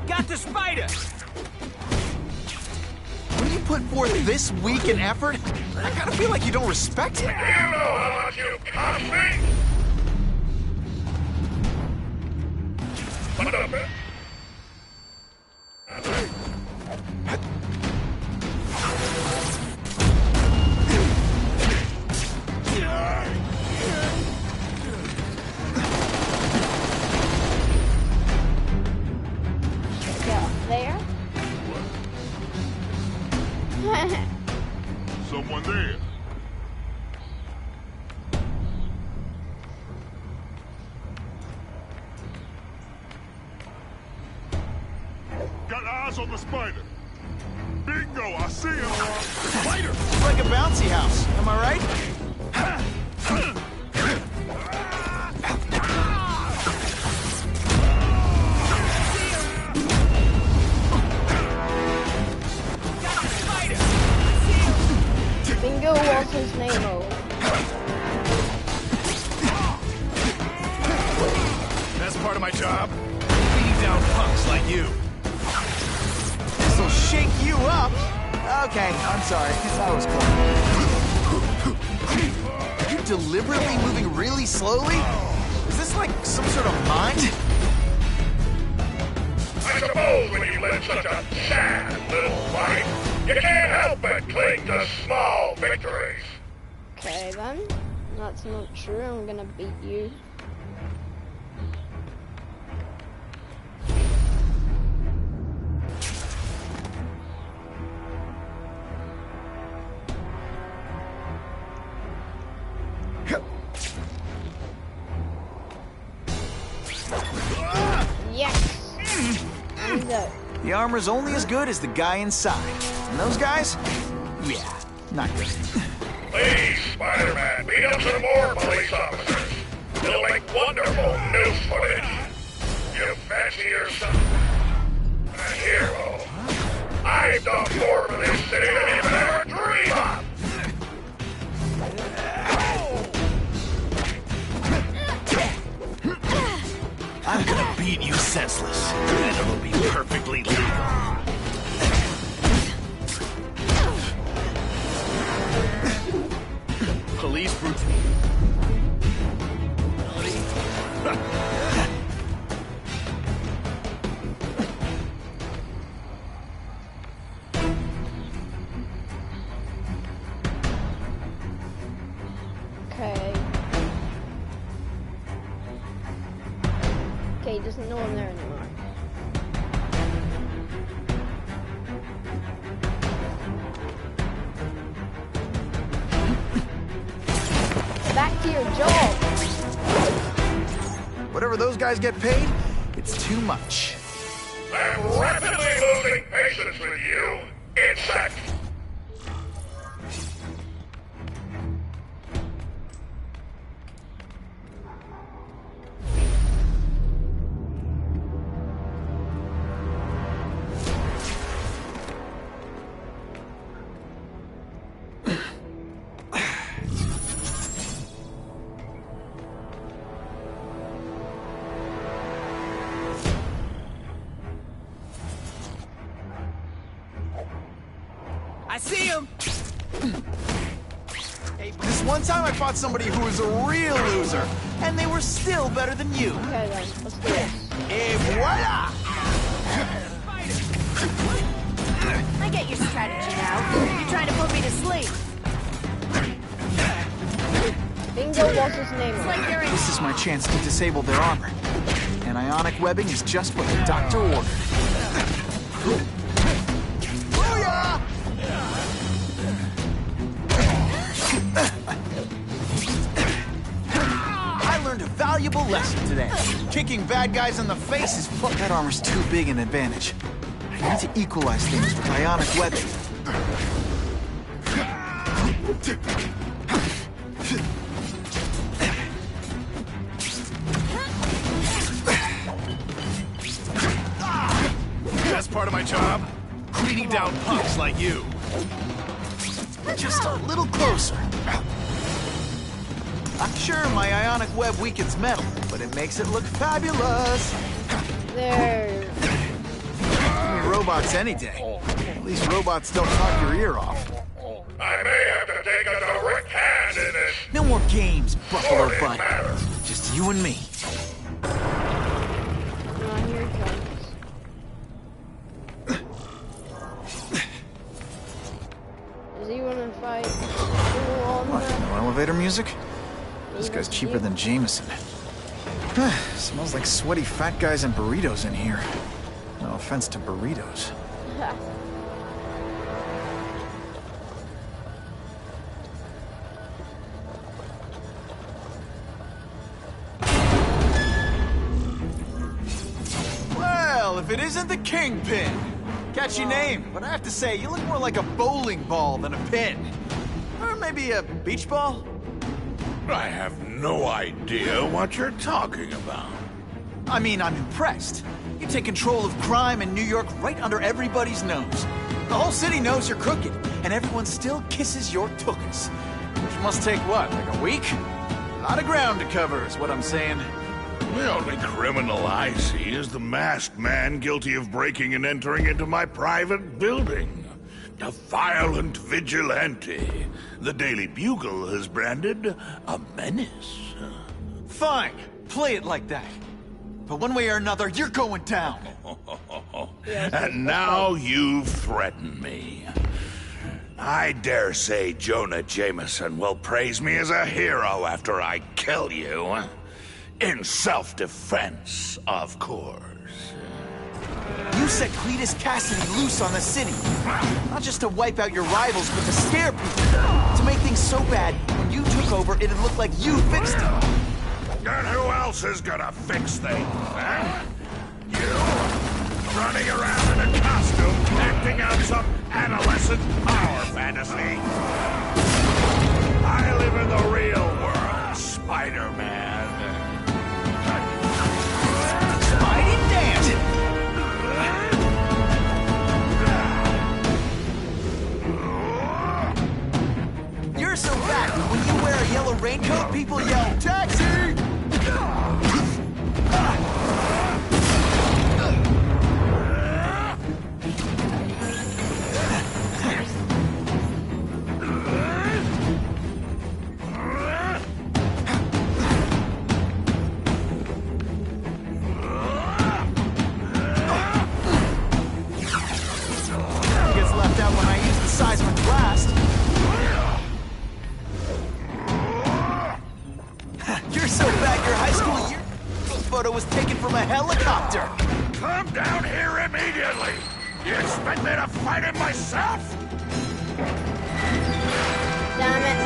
Got the spider!
When you put forth this week in effort, I gotta feel like you don't respect me.
Do you know how much you cost me? What the...
There?
Someone there. Got eyes on the spider. Bingo, I see him.
Spider! It's like a bouncy house, am I right?
Bingo was his name, oh.
That's part of my job. Beating down punks like you.
This'll shake you up. Okay, I'm sorry. That was cool. Are you deliberately moving really slowly? Is this like some sort of mind?
I suppose when you live such a sad little life, you can't help but cling to small victories.
Okay then. That's not true. I'm gonna beat you. Yes! And go.
The armor's only as good as the guy inside. And those guys? Yeah, not good.
Please, Spider-Man, beat up some more police officers. It'll make wonderful news footage. You fancy yourself a hero. I've done more for this city than you could ever dream of.
I'm gonna beat you senseless, and it'll be perfectly legal. Police brutality.
Okay. Okay, he doesn't know I'm there anymore. Back to your job.
Whatever those guys get paid, it's too much.
I'm rapidly losing patience with you, insect.
I see him!
Hey, this one time I fought somebody who was a real loser, and they were still better than you.
Okay then, let's do this.
Et voila!
I get your strategy now. You're trying to put me to sleep.
Bingo, what's his name?
This is my chance to disable their armor. And ionic webbing is just what the doctor ordered. Booyah! I learned a valuable lesson today. Kicking bad guys in the face is fun. That armor's too big an advantage. I need to equalize things with ionic webbing.
Best part of my job? Beating down punks like you.
Just a little closer. I'm sure my ionic web weakens metal, but it makes it look fabulous.
There.
Robots any day. At least robots don't talk your ear off.
I may have to take a direct hand in this.
No more games, Buffalo Butt. Just you and me.
Oh, here he comes. Does he want to fight?
What, no elevator music? This guy's cheaper than Jameson. Smells like sweaty fat guys and burritos in here. No offense to burritos. Well, if it isn't the Kingpin. Catchy name, but I have to say, you look more like a bowling ball than a pin. Or maybe a beach ball?
I have no idea what you're talking about.
I mean, I'm impressed. You take control of crime in New York right under everybody's nose. The whole city knows you're crooked, and everyone still kisses your tuchus. Which must take what, like a week? A lot of ground to cover is what I'm saying.
The only criminal I see is the masked man guilty of breaking and entering into my private building. A violent vigilante. The Daily Bugle has branded a menace.
Fine, play it like that. But one way or another, you're going down.
And now you've threatened me. I dare say Jonah Jameson will praise me as a hero after I kill you. In self-defense, of course.
You set Cletus Cassidy loose on the city. Not just to wipe out your rivals, but to scare people. To make things so bad, when you took over, it'd look like you fixed it.
And who else is gonna fix things, huh? You? Running around in a costume, acting out some adolescent power fantasy. I live in the real world, Spider-Man.
Spidey dance! You're so fat, when you wear a yellow raincoat, people yell, "Taxi!" Gets left out when I use the seismic blast. You're so fat, your high school year photo was taken from a helicopter.
Come down here immediately! You expect me to fight it myself?
Damn it.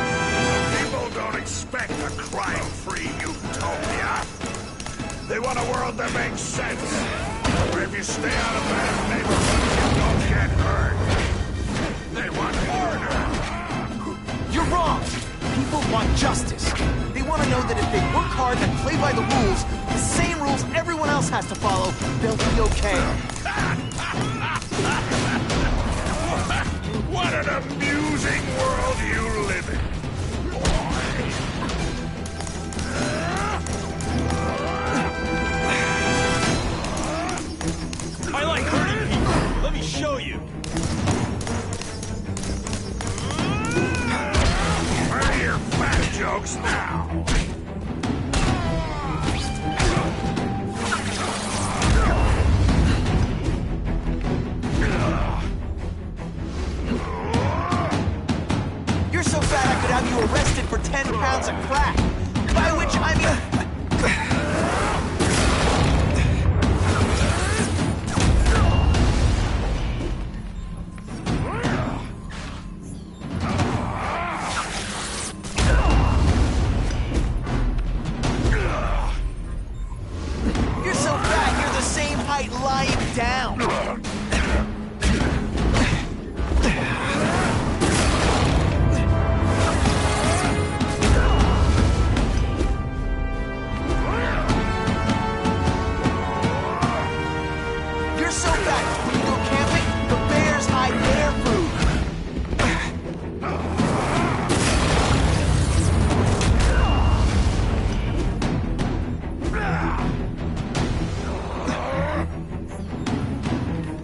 People don't expect a crime-free utopia. They want a world that makes sense. Where if you stay out of bad neighborhoods, you don't get hurt. They want order.
You're wrong. People want justice. They want to know that if they work hard and play by the rules, the same rules everyone else has to follow, they'll be okay.
What an amusing world you live in.
I like hurting people. Let me show you.
of crack. By which I mean... You're so fat, you're the same height lying down. You're so fat, when you go camping, the bears hide their food.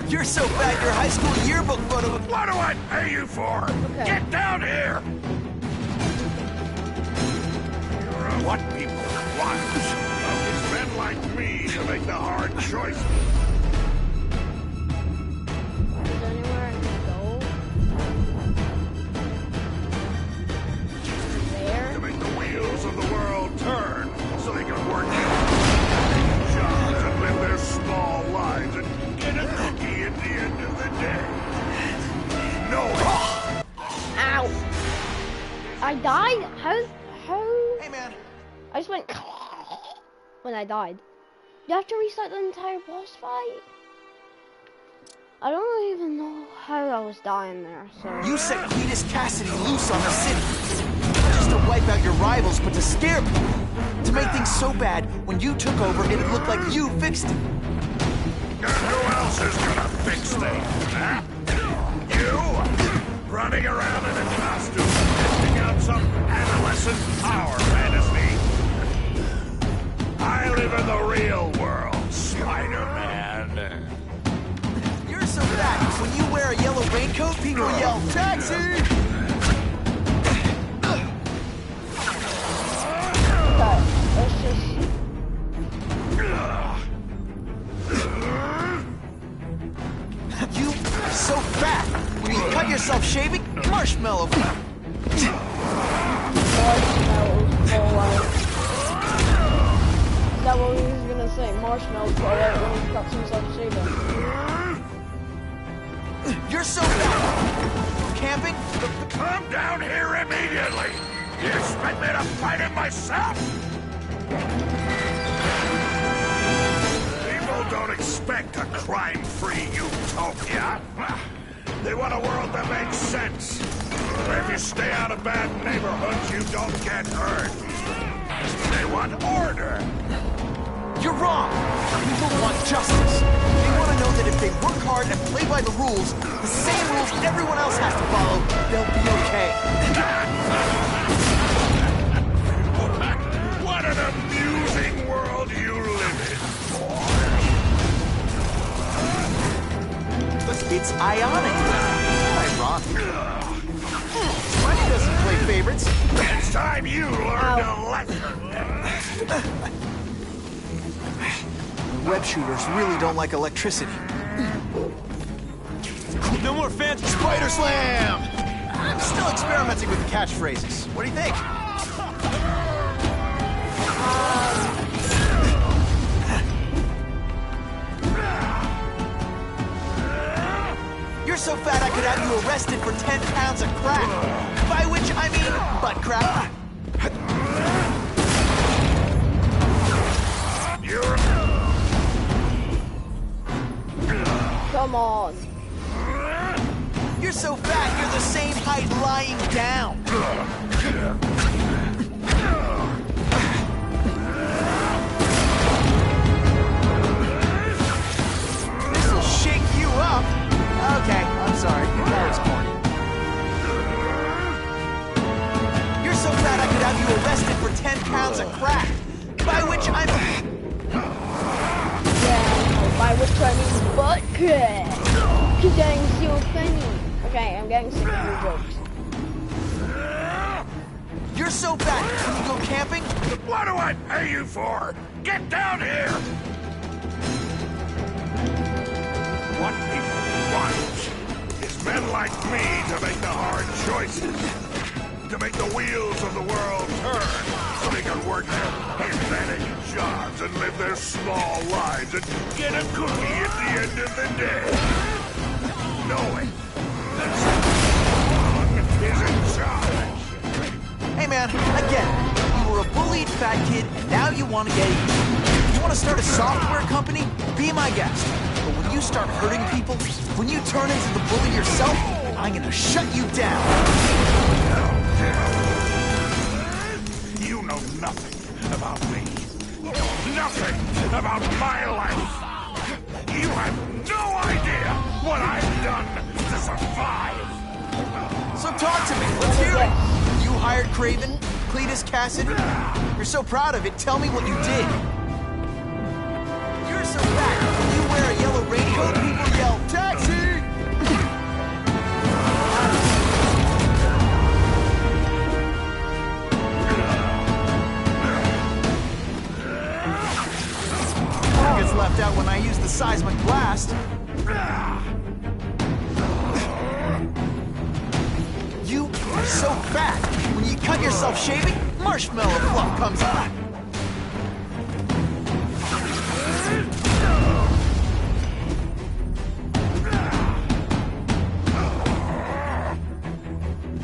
You're so fat, your high school yearbook photo...
What do I pay you for?
Okay.
Get down here! You're what people want. It's men like me to make the hard choices.
Is there anywhere I can go? There?
To make the wheels of the world turn so they can work jobs and live their small lives and get a cookie at the end of the day. No.
Ow! I died? How?
Hey, man.
I just went when I died. You have to restart the entire boss fight? I don't even know how I was dying there, so...
You set Cletus Cassidy loose on the city. Not just to wipe out your rivals, but to scare people. To make things so bad, when you took over, it'd look like you fixed it.
And who else is gonna fix things, huh? You? Running around in a costume, acting out some adolescent power fantasy. I live in the real world, Spider-Man.
You're so fat, when you wear a yellow raincoat, people yell, "Taxi!"
Okay, let's just...
You are so fat, when you cut yourself shaving, marshmallow.
Marshmallows fall out. Is that what he was gonna say? Marshmallows fall out when he cuts himself shaving.
You're so fat. Camping?
Come down here immediately! You expect me to fight it myself? People don't expect a crime-free utopia. They want a world that makes sense. Where if you stay out of bad neighborhoods, you don't get hurt. They want order.
You're wrong. People want justice. They want to know that if they work hard and play by the rules, the same rules everyone else has to follow, they'll be okay.
What an amusing world you live in, boy.
It's ionic. Ironic. Money doesn't play favorites.
It's time you learned a lesson.
Web shooters really don't like electricity. No more fancy Spider Slam! I'm still experimenting with catchphrases. What do you think? You're so fat I could have you arrested for 10 pounds of crack. By which I mean butt crack.
Come on.
You're so fat, you're the same height lying down. This'll shake you up. Okay, I'm sorry. That was corny. You're so fat I could have you arrested for 10 pounds of crack. By which I mean...
By which I mean butt crack. You're getting so funny. Okay, I'm getting sick of your jokes.
You're so fat. Can you go camping?
What do I pay you for? Get down here! What people want is men like me to make the hard choices.
to make the wheels of the world turn, so they can work their pathetic jobs and live their small lives and get a cookie at the end of the day. Knowing that someone is in charge.
Hey man, I get it. You were a bullied fat kid, and now you want to get even. You want to start a software company? Be my guest. But when you start hurting people, when you turn into the bully yourself, I'm gonna shut you down.
You know nothing about me. Nothing about my life. You have no idea what I've done to survive.
So talk to me. Let's hear it. You hired Kraven, Cletus Cassidy. You're so proud of it. Tell me what you did. You're so fat. When you wear a yellow raincoat, people yell, "Taxi!" Gets left out when I use the seismic blast. You are so fat. When you cut yourself shaving, marshmallow fluff comes out.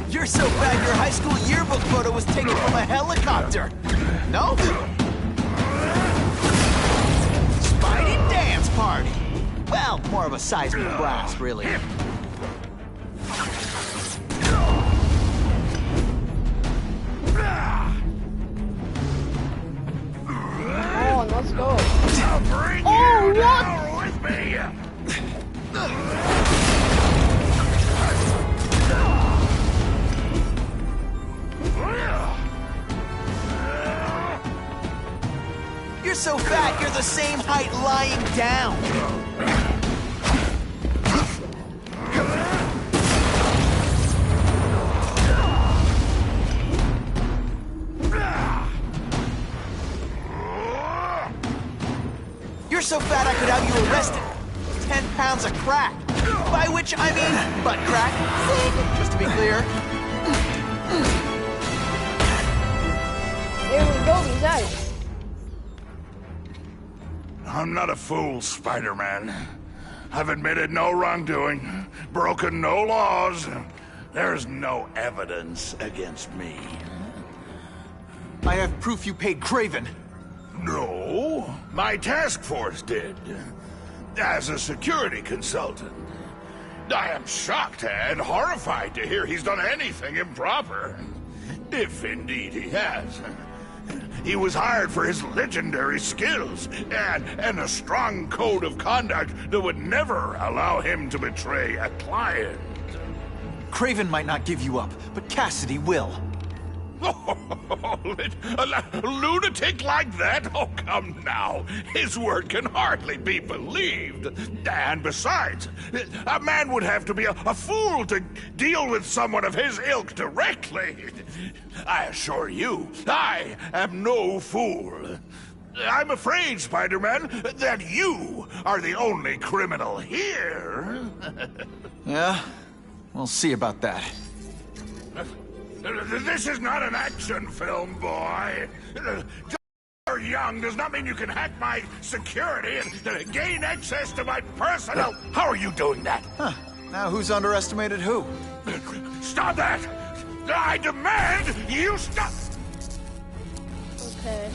You're so fat your high school yearbook photo was taken from a helicopter. No? Spidey dance party. Well, more of a seismic blast, really.
On, let's go.
I'll bring
Oh,
you
what?
down with me.
You're so fat, you're the same height lying down. You're so fat I could have you arrested. 10 pounds of crack. By which I mean butt crack. Just to be clear.
There we go, he's out.
I'm not a fool, Spider-Man. I've admitted no wrongdoing, broken no laws. There's no evidence against me.
I have proof you paid Kraven.
No, my task force did. As a security consultant. I am shocked and horrified to hear he's done anything improper. If indeed he has. He was hired for his legendary skills and a strong code of conduct that would never allow him to betray a client.
Kraven might not give you up, but Cassidy will.
A lunatic like that? Oh, come now. His word can hardly be believed. And besides, a man would have to be a fool to deal with someone of his ilk directly. I assure you, I am no fool. I'm afraid, Spider-Man, that you are the only criminal here.
Yeah? We'll see about that.
This is not an action film, boy. You're young does not mean you can hack my security and gain access to my personal... How are you doing that?
Huh. Now who's underestimated who?
Stop that! I demand you stop!
Okay.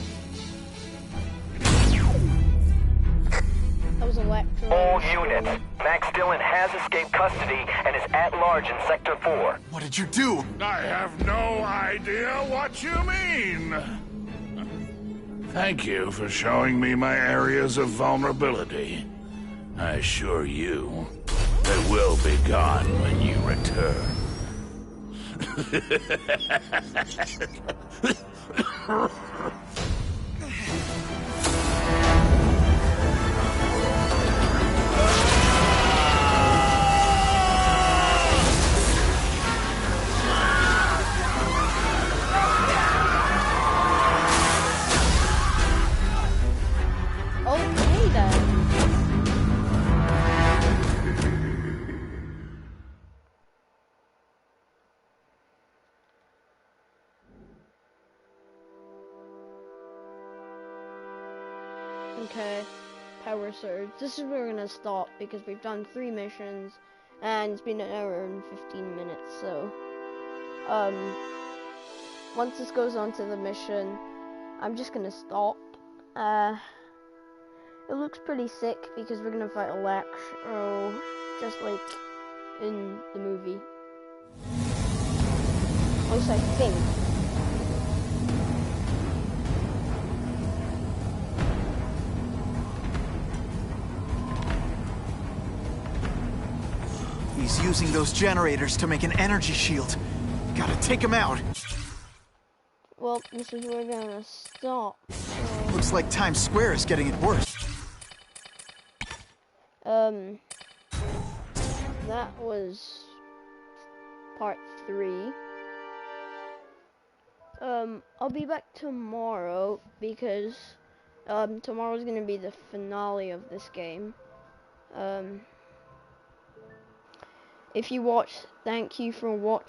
That was Electro.
All units. Max Dillon has escaped custody and is at large in Sector 4.
What did you do?
I have no idea what you mean. Thank you for showing me my areas of vulnerability. I assure you, they will be gone when you return.
Okay then. Okay, power surge. This is where we're gonna stop because we've done 3 missions and it's been an hour and 15 minutes. So, once this goes on to the mission, I'm just gonna stop. It looks pretty sick because we're gonna fight Electro, just like in the movie. At least I think.
He's using those generators to make an energy shield. Gotta take him out.
Well, this is where we're gonna stop.
Looks like Times Square is getting it worse.
That was part 3. I'll be back tomorrow because tomorrow's gonna be the finale of this game. If you watched, thank you for watching.